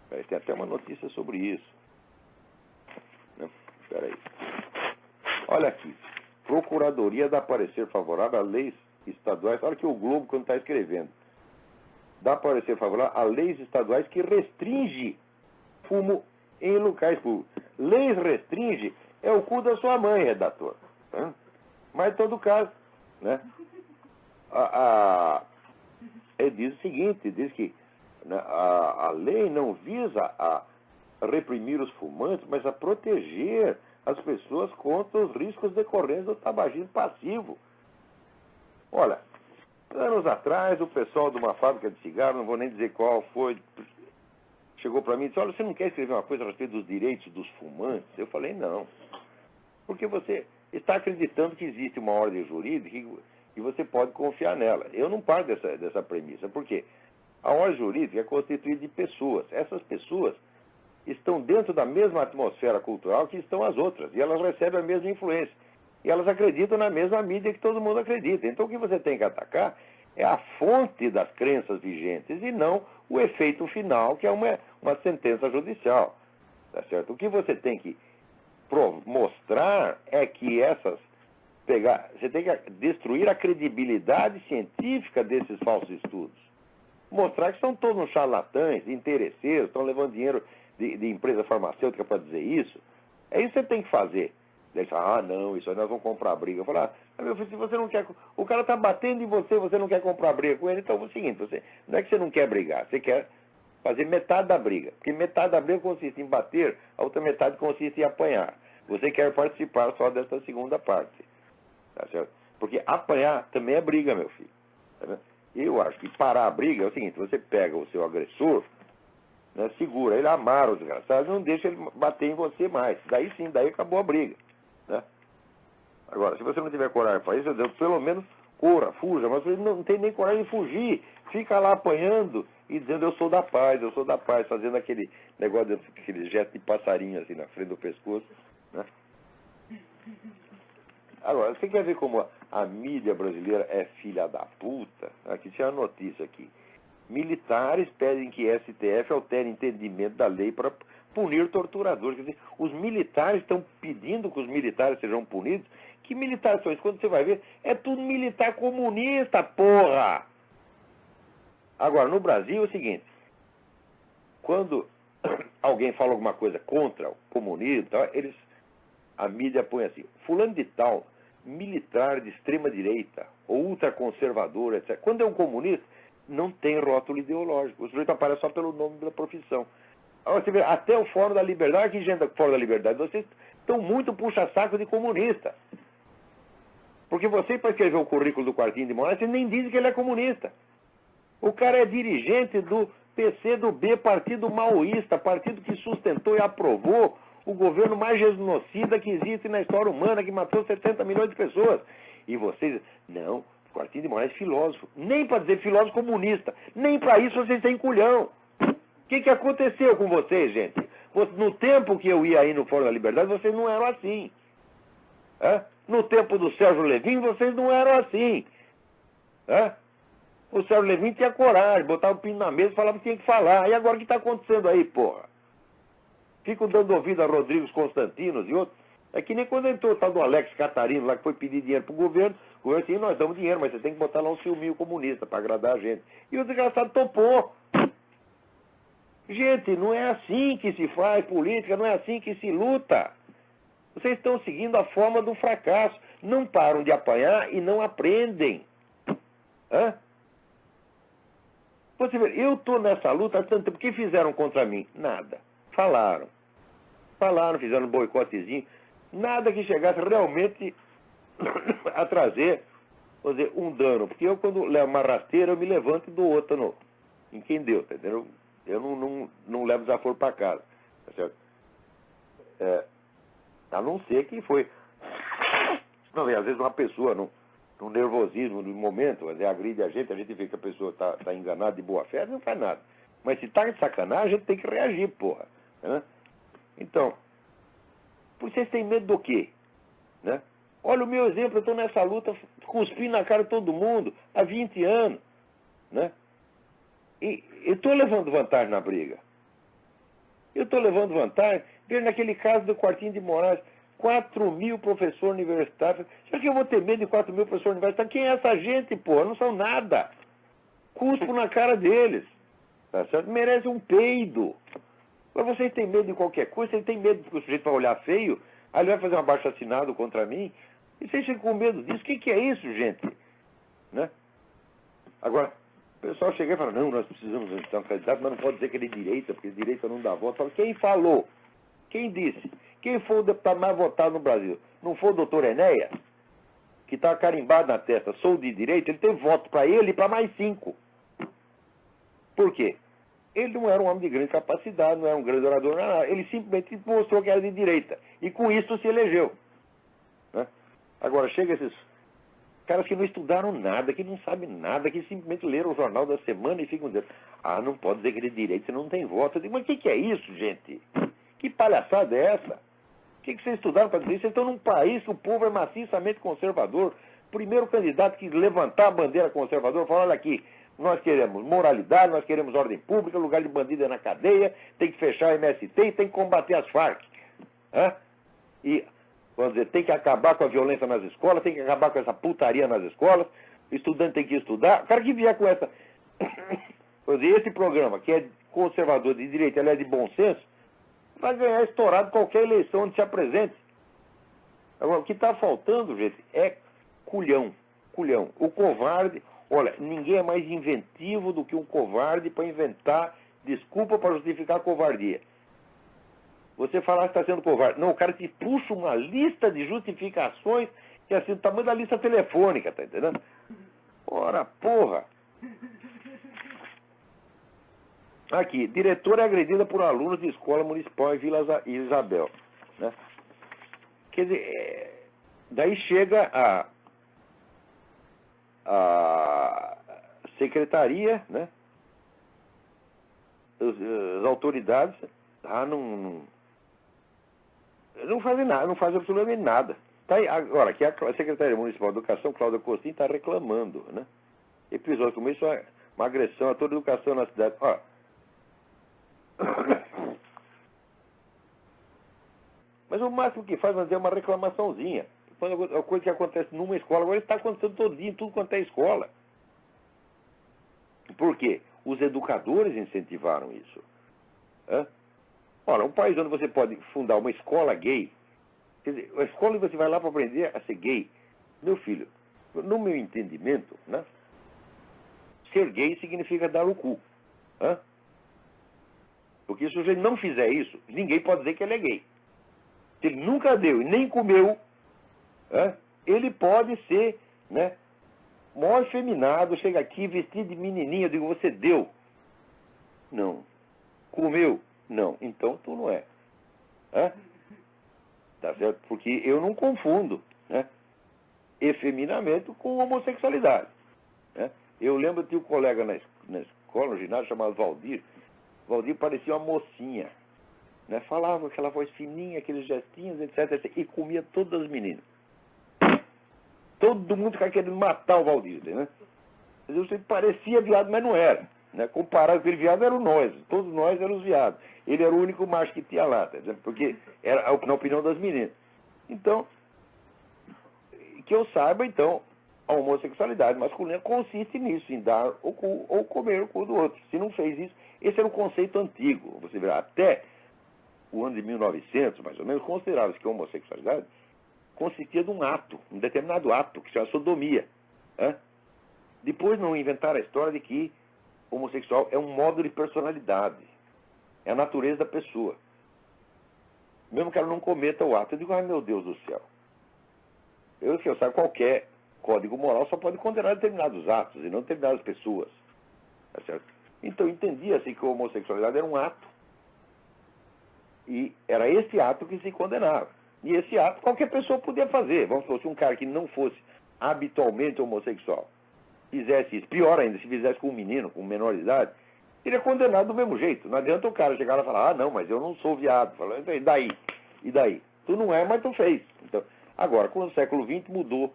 Tem até uma notícia sobre isso. Espera aí. Olha aqui. Procuradoria dá parecer favorável a leis estaduais. Olha que o Globo, quando está escrevendo. Dá parecer favorável a leis estaduais que restringe fumo em locais públicos. Leis restringe é o cu da sua mãe, redator. Mas, em todo caso, né? Diz o seguinte, diz que a lei não visa a reprimir os fumantes, mas a proteger as pessoas contra os riscos decorrentes do tabagismo passivo. Olha, anos atrás, o pessoal de uma fábrica de cigarro, não vou nem dizer qual foi, chegou para mim e disse: olha, você não quer escrever uma coisa a respeito dos direitos dos fumantes? Eu falei: não. Porque você está acreditando que existe uma ordem jurídica e você pode confiar nela. Eu não parto dessa premissa. Por quê? A ordem jurídica é constituída de pessoas. Essas pessoas estão dentro da mesma atmosfera cultural que estão as outras, e elas recebem a mesma influência. E elas acreditam na mesma mídia que todo mundo acredita. Então o que você tem que atacar é a fonte das crenças vigentes e não o efeito final, que é uma sentença judicial. Tá certo? O que você tem que mostrar é que você tem que destruir a credibilidade científica desses falsos estudos. Mostrar que são todos uns charlatães, interesseiros, estão levando dinheiro de empresa farmacêutica para dizer isso. É isso que você tem que fazer. Eles falam, não, isso aí nós vamos comprar briga. Eu falo, meu filho, se você não quer... O cara está batendo em você, você não quer comprar briga com ele, então é o seguinte, não é que você não quer brigar, você quer fazer metade da briga. Porque metade da briga consiste em bater, a outra metade consiste em apanhar. Você quer participar só dessa segunda parte. Tá certo? Porque apanhar também é briga, meu filho. Tá vendo? Eu acho que parar a briga é o seguinte, você pega o seu agressor, né, segura ele, amarra o desgraçado, não deixa ele bater em você mais. Daí sim, daí acabou a briga. Né? Agora, se você não tiver coragem para isso, pelo menos corra, fuja, mas você não tem nem coragem de fugir. Fica lá apanhando e dizendo eu sou da paz, fazendo aquele negócio, aquele gesto de passarinho assim na frente do pescoço. Né? Agora, você quer ver como a mídia brasileira é filha da puta? Aqui tinha uma notícia aqui. Militares pedem que STF altere entendimento da lei para punir torturadores. Quer dizer, os militares estão pedindo que os militares sejam punidos. Que militares são esses? Quando você vai ver, é tudo militar comunista, porra! Agora, no Brasil é o seguinte, quando alguém fala alguma coisa contra o comunismo, a mídia põe assim, fulano de tal, militar de extrema direita, ou ultraconservador, etc. Quando é um comunista, não tem rótulo ideológico. O sujeito aparece só pelo nome da profissão. Agora, você vê, até o Fórum da Liberdade, que gente Fórum da Liberdade, vocês estão muito puxa-saco de comunista. Porque você, para escrever o currículo do Quartinho de Moraes, você nem diz que ele é comunista. O cara é dirigente do PCdoB, partido maoísta, partido que sustentou e aprovou o governo mais genocida que existe na história humana, que matou 70 milhões de pessoas. E vocês, não, Quartinho de Moraes é filósofo. Nem para dizer filósofo comunista, nem para isso vocês têm culhão. O que aconteceu com vocês, gente? No tempo que eu ia aí no Fórum da Liberdade, vocês não eram assim. No tempo do Sérgio Levin, vocês não eram assim. O Sérgio Levin tinha coragem, botava o pino na mesa e falava que tinha que falar. E agora o que está acontecendo aí, porra? Ficam dando ouvido a Rodrigues Constantinos e outros. É que nem quando entrou o tal do Alex Catarino lá, que foi pedir dinheiro pro governo. O governo disse, nós damos dinheiro, mas você tem que botar lá um filminho comunista para agradar a gente. E o desgraçado topou. Gente, não é assim que se faz política, não é assim que se luta. Vocês estão seguindo a forma do fracasso. Não param de apanhar e não aprendem. Você vê, eu estou nessa luta há tanto tempo. O que fizeram contra mim? Nada. Falaram, fizeram um boicotezinho. Nada que chegasse realmente a trazer, vou dizer, um dano. Porque eu, quando levo uma rasteira, eu me levanto e dou outra em quem deu, tá entendeu? Eu não levo desaforo para casa, tá certo? A não ser que foi... Não, às vezes uma pessoa, no nervosismo do momento, agride a gente vê que a pessoa está enganada de boa fé, não faz nada. Mas se está de sacanagem, a gente tem que reagir, porra. Né? Então, vocês têm medo do quê? Né? Olha o meu exemplo, eu estou nessa luta, cuspindo na cara de todo mundo, há 20 anos. Né? E eu estou levando vantagem na briga. Eu estou levando vantagem. Veja naquele caso do Quartinho de Moraes, 4 mil professores universitários. Será que eu vou ter medo de 4 mil professores universitários? Quem é essa gente, pô? Não são nada. Cuspo na cara deles. Tá certo? Merece um peido. Agora vocês têm medo de qualquer coisa, vocês têm medo que o sujeito vai olhar feio, aí ele vai fazer um abaixo-assinado contra mim, e vocês ficam com medo disso. O que é isso, gente? Né? Agora, o pessoal chega e fala, não, nós precisamos de um candidato, mas não pode dizer que ele é direita, porque direita não dá voto. Fala, quem falou? Quem disse? Quem foi o deputado mais votado no Brasil? Não foi o doutor Enéas? Que está carimbado na testa, sou de direita, ele teve voto para ele e para mais 5. Por quê? Ele não era um homem de grande capacidade, não era um grande orador, não. Ele simplesmente mostrou que era de direita. E com isso se elegeu. Né? Agora, chega esses Caras que não estudaram nada, que não sabem nada, que simplesmente leram o jornal da semana e ficam dizendo, não pode dizer que ele é direito, você não tem voto. Eu digo, mas o que é isso, gente? Que palhaçada é essa? O que vocês estudaram para dizer isso? Vocês estão num país que o povo é maciçamente conservador. O primeiro candidato que levantar a bandeira conservadora falou, olha aqui, nós queremos moralidade, nós queremos ordem pública, lugar de bandido é na cadeia, tem que fechar a MST e tem que combater as Farc. E, vamos dizer, tem que acabar com a violência nas escolas, tem que acabar com essa putaria nas escolas, o estudante tem que estudar. O cara que vier com essa... Vamos dizer, esse programa, que é conservador de direita, ele é de bom senso, vai ganhar estourado qualquer eleição onde se apresente. Agora, o que está faltando, gente, é culhão. Culhão. O covarde... Olha, ninguém é mais inventivo do que um covarde para inventar desculpa para justificar a covardia. Você falar que está sendo covarde. Não, o cara te puxa uma lista de justificações que é assim, do tamanho da lista telefônica, tá entendendo? Ora, porra! Aqui, diretora é agredida por alunos de escola municipal em Vila Isabel. Né? Quer dizer, daí chega a secretaria, né? As autoridades não fazem nada, não fazem absolutamente nada. Tá aí, agora, que a Secretaria Municipal de Educação, Cláudia Costin, está reclamando, né? Episódio como isso é uma agressão a toda a educação na cidade. Ó. Mas o máximo que faz é uma reclamaçãozinha. A coisa que acontece numa escola, agora está acontecendo todo dia, em tudo quanto é escola. Por quê? Os educadores incentivaram isso. Olha, um país onde você pode fundar uma escola gay, quer dizer, a escola onde você vai lá para aprender a ser gay. Meu filho, no meu entendimento, né, ser gay significa dar o cu. Porque se o sujeito não fizer isso, ninguém pode dizer que ele é gay. Se ele nunca deu e nem comeu, ele pode ser, né, mó efeminado, chega aqui vestido de menininha, eu digo, você deu? Não. Comeu? Não. Então tu não é. Tá certo? Porque eu não confundo, né, efeminamento com homossexualidade. Né? Eu lembro de um colega na escola, no ginásio, chamado Valdir. Valdir parecia uma mocinha. Né? Falava com aquela voz fininha, aqueles gestinhos, etc. E comia todas as meninas. Todo mundo ficava querendo matar o Valdir, né? Ele parecia viado, mas não era. Né? Comparado com aquele viado, eram nós. Todos nós éramos viados. Ele era o único macho que tinha lá, tá? Porque era na opinião das meninas. Então, que eu saiba, então, a homossexualidade masculina consiste nisso, em dar o cu ou comer o cu do outro. Se não fez isso, esse era um conceito antigo. Você verá, até o ano de 1900, mais ou menos, considerava-se que a homossexualidade consistia de um ato, um determinado ato, que se chama sodomia. Depois não inventaram a história de que homossexual é um modo de personalidade. É a natureza da pessoa. Mesmo que ela não cometa o ato, eu digo, ai meu Deus do céu. Eu sabe, qualquer código moral só pode condenar determinados atos e não determinadas pessoas. Tá certo? Então entendia-se que a homossexualidade era um ato. E era esse ato que se condenava. E esse ato qualquer pessoa podia fazer. Vamos supor, se um cara que não fosse habitualmente homossexual fizesse isso, pior ainda, se fizesse com um menino, com menor idade, seria condenado do mesmo jeito. Não adianta o cara chegar lá e falar, não, mas eu não sou viado. Fala, e daí? E daí? Tu não é, mas tu fez. Então, agora, com o século XX mudou,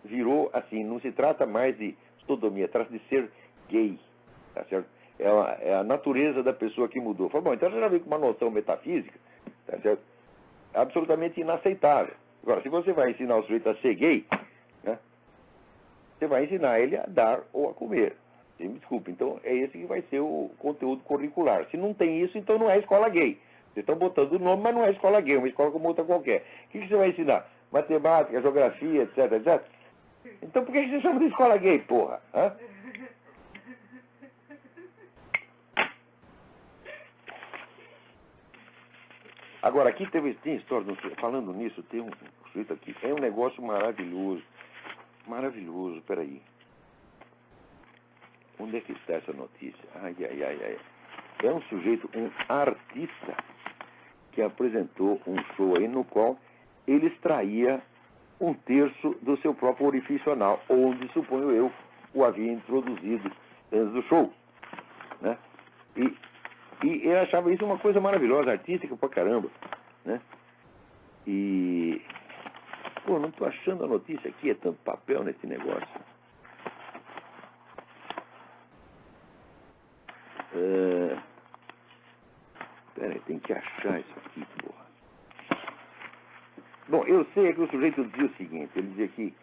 virou assim, não se trata mais de sodomia, trata de ser gay. Tá certo? É a natureza da pessoa que mudou. Fala, bom, então você já veio com uma noção metafísica, tá certo? Absolutamente inaceitável. Agora, se você vai ensinar o sujeito a ser gay, né, você vai ensinar ele a dar ou a comer. Me desculpe, então é esse que vai ser o conteúdo curricular. Se não tem isso, então não é escola gay. Vocês estão botando o nome, mas não é escola gay, é uma escola como outra qualquer. O que você vai ensinar? Matemática, geografia, etc, etc. Então por que você chama de escola gay, porra? Agora, aqui tem história, falando nisso, tem um sujeito aqui, é um negócio maravilhoso. Maravilhoso, peraí. Onde é que está essa notícia? Ai. É um sujeito, um artista, que apresentou um show aí no qual ele extraía 1/3 do seu próprio orifício anal, onde, suponho eu, o havia introduzido antes do show. Né? E eu achava isso uma coisa maravilhosa, artística pra caramba. Né? E... Pô, não estou achando a notícia aqui, é tanto papel nesse negócio. Peraí, tem que achar isso aqui, porra. Bom, eu sei que o sujeito dizia o seguinte, ele dizia que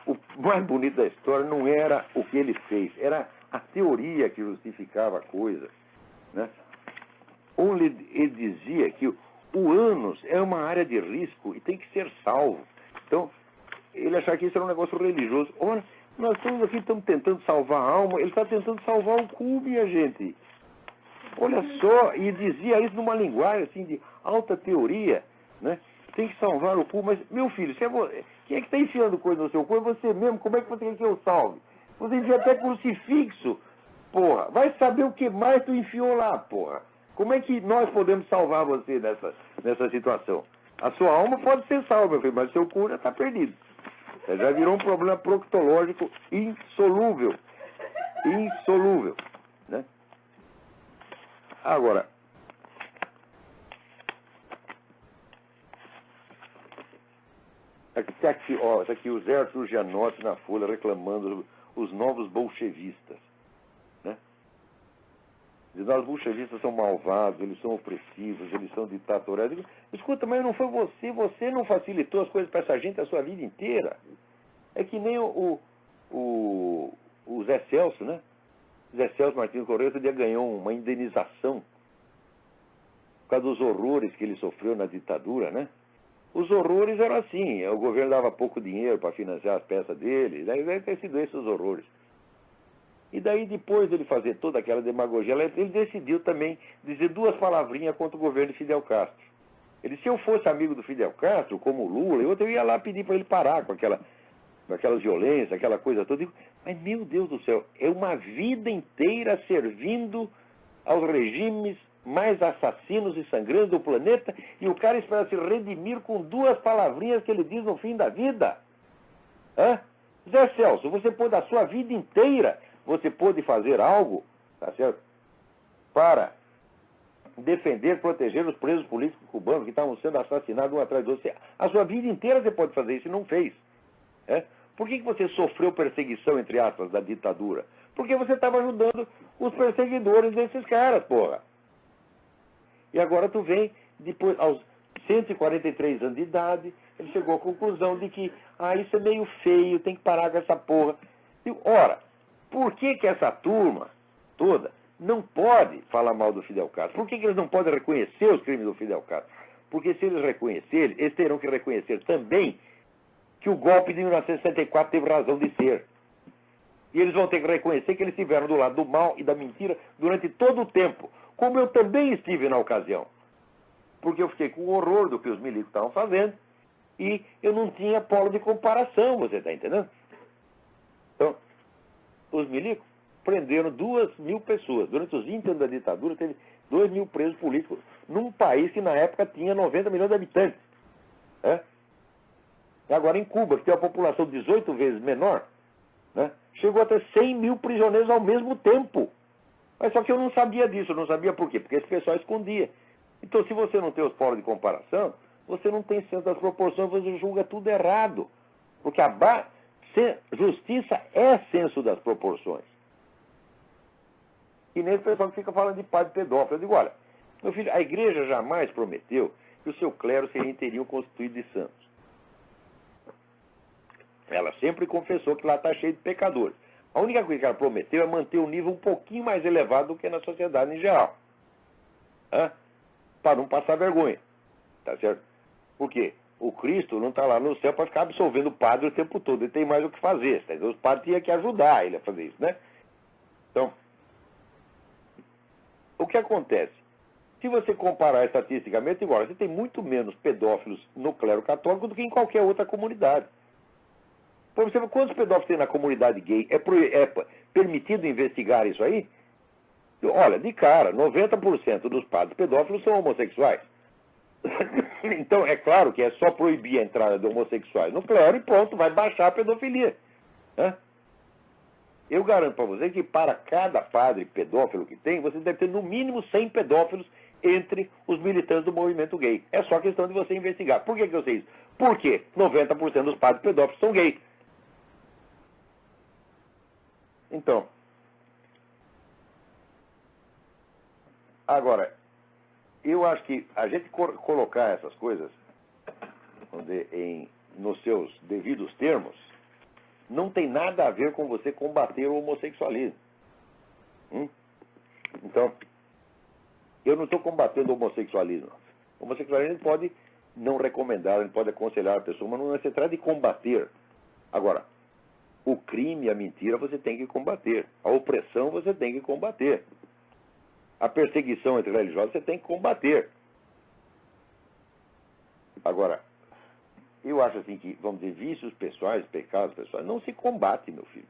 o mais bonito da história não era o que ele fez, era a teoria que justificava a coisa. Né? Onde ele dizia que o ânus é uma área de risco e tem que ser salvo. Então, ele achava que isso era um negócio religioso. Ora, nós estamos aqui, estamos tentando salvar a alma, ele está tentando salvar o cu, minha gente. Olha só, e dizia isso numa linguagem assim de alta teoria, né? Tem que salvar o cu, mas, meu filho, quem é que está enfiando coisa no seu cu? É você mesmo, como é que você quer que eu salve? Você enfia até crucifixo, porra. Vai saber o que mais tu enfiou lá, porra. Como é que nós podemos salvar você nessa situação? A sua alma pode ser salva, meu filho, mas o seu cu já está perdido. Já virou um problema proctológico insolúvel. Insolúvel. Né? Agora, está aqui o Zé Arthur Gianotti na Folha reclamando os novos bolchevistas. Né? Os bolchevistas são malvados, eles são opressivos, eles são ditatoriais. Escuta, mas não foi você não facilitou as coisas para essa gente a sua vida inteira. É que nem o Zé Celso, né? Zé Celso Martins Correia outro dia ganhou uma indenização por causa dos horrores que ele sofreu na ditadura, né? Os horrores eram assim, o governo dava pouco dinheiro para financiar as peças dele, daí deve ter sido esses os horrores. E daí, depois dele fazer toda aquela demagogia, ele decidiu também dizer 2 palavrinhas contra o governo de Fidel Castro. Ele disse, se eu fosse amigo do Fidel Castro, como o Lula, eu ia lá pedir para ele parar com aquela violência, aquela coisa toda. Eu digo, mas, meu Deus do céu, é uma vida inteira servindo aos regimes mais assassinos e sangrantes do planeta, e o cara espera se redimir com 2 palavrinhas que ele diz no fim da vida. Hã? Zé Celso, você pôde a sua vida inteira, você pôde fazer algo, tá certo? Para defender, proteger os presos políticos cubanos que estavam sendo assassinados um atrás do outro. A sua vida inteira você pode fazer isso e não fez. É? Por que você sofreu perseguição, entre aspas, da ditadura? Porque você estava ajudando os perseguidores desses caras, porra. E agora tu vem, depois, aos 143 anos de idade, ele chegou à conclusão de que, isso é meio feio, tem que parar com essa porra. E, ora, por que essa turma toda não pode falar mal do Fidel Castro? Por que eles não podem reconhecer os crimes do Fidel Castro? Porque se eles reconhecerem, eles terão que reconhecer também que o golpe de 1964 teve razão de ser. E eles vão ter que reconhecer que eles estiveram do lado do mal e da mentira durante todo o tempo, como eu também estive na ocasião. Porque eu fiquei com horror do que os milicos estavam fazendo e eu não tinha polo de comparação, você está entendendo? Então, os milicos prenderam 2.000 pessoas. Durante os 20 anos da ditadura, teve 2.000 presos políticos num país que na época tinha 90 milhões de habitantes. É? E agora em Cuba, que tem uma população 18 vezes menor, né, chegou a ter 100 mil prisioneiros ao mesmo tempo. Mas só que eu não sabia disso, eu não sabia por quê? Porque esse pessoal escondia. Então, se você não tem os polos de comparação, você não tem senso das proporções, você julga tudo errado. Porque justiça é senso das proporções. E nem o pessoal que fica falando de padre pedófilo. Eu digo, olha, meu filho, a igreja jamais prometeu que o seu clero seria inteirinho constituído de santos. Ela sempre confessou que lá está cheio de pecadores. A única coisa que ela prometeu é manter um nível um pouquinho mais elevado do que na sociedade em geral. Para não passar vergonha. Tá certo? Por quê? O Cristo não está lá no céu para ficar absolvendo o padre o tempo todo. Ele tem mais o que fazer. Tá? Os padres tinham que ajudar ele a fazer isso, né? Então, o que acontece? Se você comparar estatisticamente, igual, você tem muito menos pedófilos no clero católico do que em qualquer outra comunidade. Por exemplo, quantos pedófilos tem na comunidade gay? É permitido investigar isso aí? Olha, de cara, 90% dos padres pedófilos são homossexuais. Então, é claro que é só proibir a entrada de homossexuais no clero e pronto, vai baixar a pedofilia. Né? Eu garanto para você que para cada padre pedófilo que tem, você deve ter no mínimo 100 pedófilos entre os militantes do movimento gay. É só questão de você investigar. Por que eu sei isso? Porque 90% dos padres pedófilos são gays. Então, agora, eu acho que a gente colocar essas coisas nos seus devidos termos não tem nada a ver com você combater o homossexualismo. Então, eu não estou combatendo o homossexualismo. O homossexualismo pode não recomendar, ele pode aconselhar a pessoa, mas não se trata de combater. Agora, o crime e a mentira você tem que combater. A opressão você tem que combater. A perseguição entre religiosos você tem que combater. Agora, eu acho assim que, vamos dizer, vícios pessoais, pecados pessoais, não se combate, meu filho.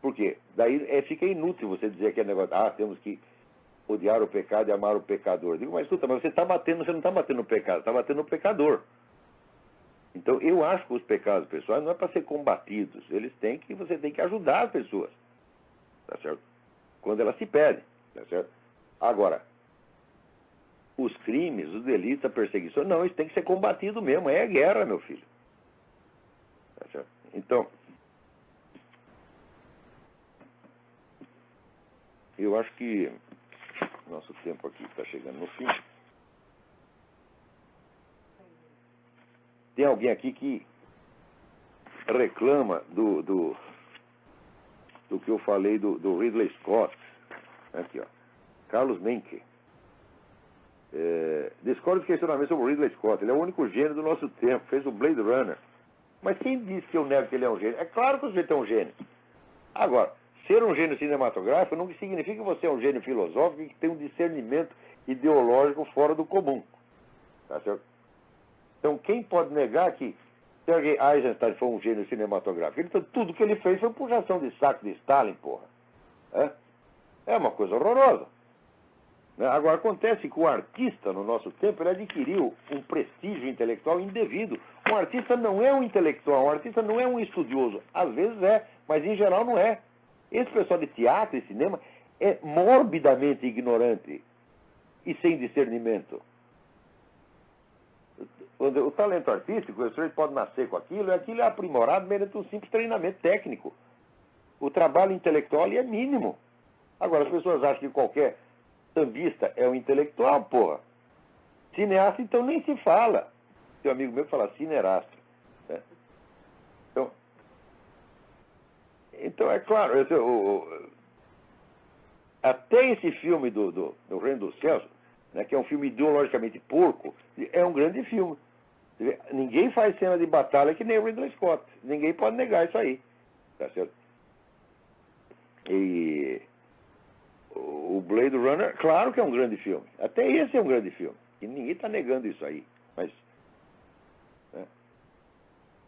Por quê? Daí fica inútil você dizer que é negócio, temos que odiar o pecado e amar o pecador. Eu digo, mas escuta, mas você não está batendo no pecado, está batendo no pecador. Então, eu acho que os pecados pessoais não é para ser combatidos, você tem que ajudar as pessoas. Tá certo? Quando elas se pedem, tá certo? Agora, os crimes, os delitos, a perseguição, não, isso tem que ser combatido mesmo, é guerra, meu filho. Tá certo? Então, eu acho que nosso tempo aqui está chegando no fim. Tem alguém aqui que reclama do que eu falei do Ridley Scott. Aqui, ó. Carlos Menke. Discordo do questionamento sobre o Ridley Scott. Ele é o único gênio do nosso tempo. Fez o Blade Runner. Mas quem disse que eu nego que ele é um gênio? É claro que o sujeito é um gênio. Agora, ser um gênio cinematográfico não significa que você é um gênio filosófico e que tem um discernimento ideológico fora do comum. Tá certo? Então, quem pode negar que Sergei Eisenstein foi um gênio cinematográfico? Tudo que ele fez foi puxação de saco de Stalin, porra. É uma coisa horrorosa. Agora, acontece que o artista, no nosso tempo, ele adquiriu um prestígio intelectual indevido. Um artista não é um intelectual, um artista não é um estudioso. Às vezes é, mas em geral não é. Esse pessoal de teatro e cinema é morbidamente ignorante e sem discernimento. O talento artístico, o senhor pode nascer com aquilo, e aquilo é aprimorado mediante um simples treinamento técnico. O trabalho intelectual ali é mínimo. Agora, as pessoas acham que qualquer sambista é um intelectual, porra. Cineasta, então, nem se fala. Tem um amigo meu que fala cineasta. Né? Então, é claro, até esse filme do Reino dos Céus, né, que é um filme ideologicamente porco, é um grande filme. Ninguém faz cena de batalha que nem o Ridley Scott. Ninguém pode negar isso aí. Tá certo? E o Blade Runner, claro que é um grande filme. Até esse é um grande filme. E ninguém está negando isso aí. Mas, né,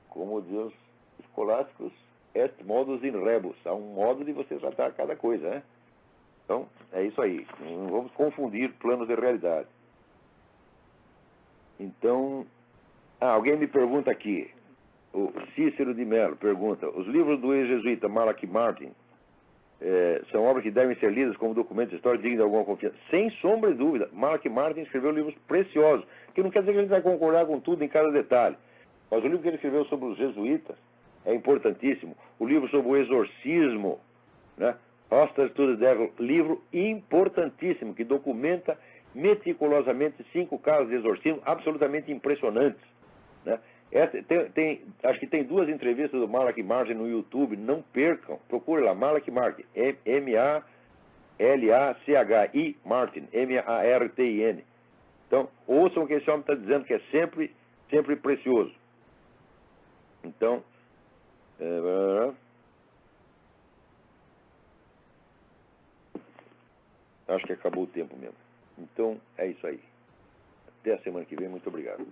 como diz os escolásticos, est modus in rebus. Há um modo de você tratar cada coisa, né? Então, é isso aí. Não vamos confundir planos de realidade. Então, alguém me pergunta aqui, o Cícero de Mello pergunta, os livros do ex-jesuíta Malachi Martin são obras que devem ser lidas como documentos históricos dignos de alguma confiança? Sem sombra de dúvida. Malachi Martin escreveu livros preciosos, que não quer dizer que a gente vai concordar com tudo em cada detalhe. Mas o livro que ele escreveu sobre os jesuítas é importantíssimo. O livro sobre o exorcismo, né? Hostage to the Devil, livro importantíssimo, que documenta meticulosamente 5 casos de exorcismo absolutamente impressionantes. Né? Acho que tem 2 entrevistas do Malachi Martin no YouTube, não percam, procure lá, Malachi Martin, M-A-L-A-C-H-I Martin, M-A-R-T-I-N. Então, ouçam o que esse homem está dizendo, que é sempre, sempre precioso. Então, acho que acabou o tempo mesmo. Então, é isso aí. Até a semana que vem. Muito obrigado.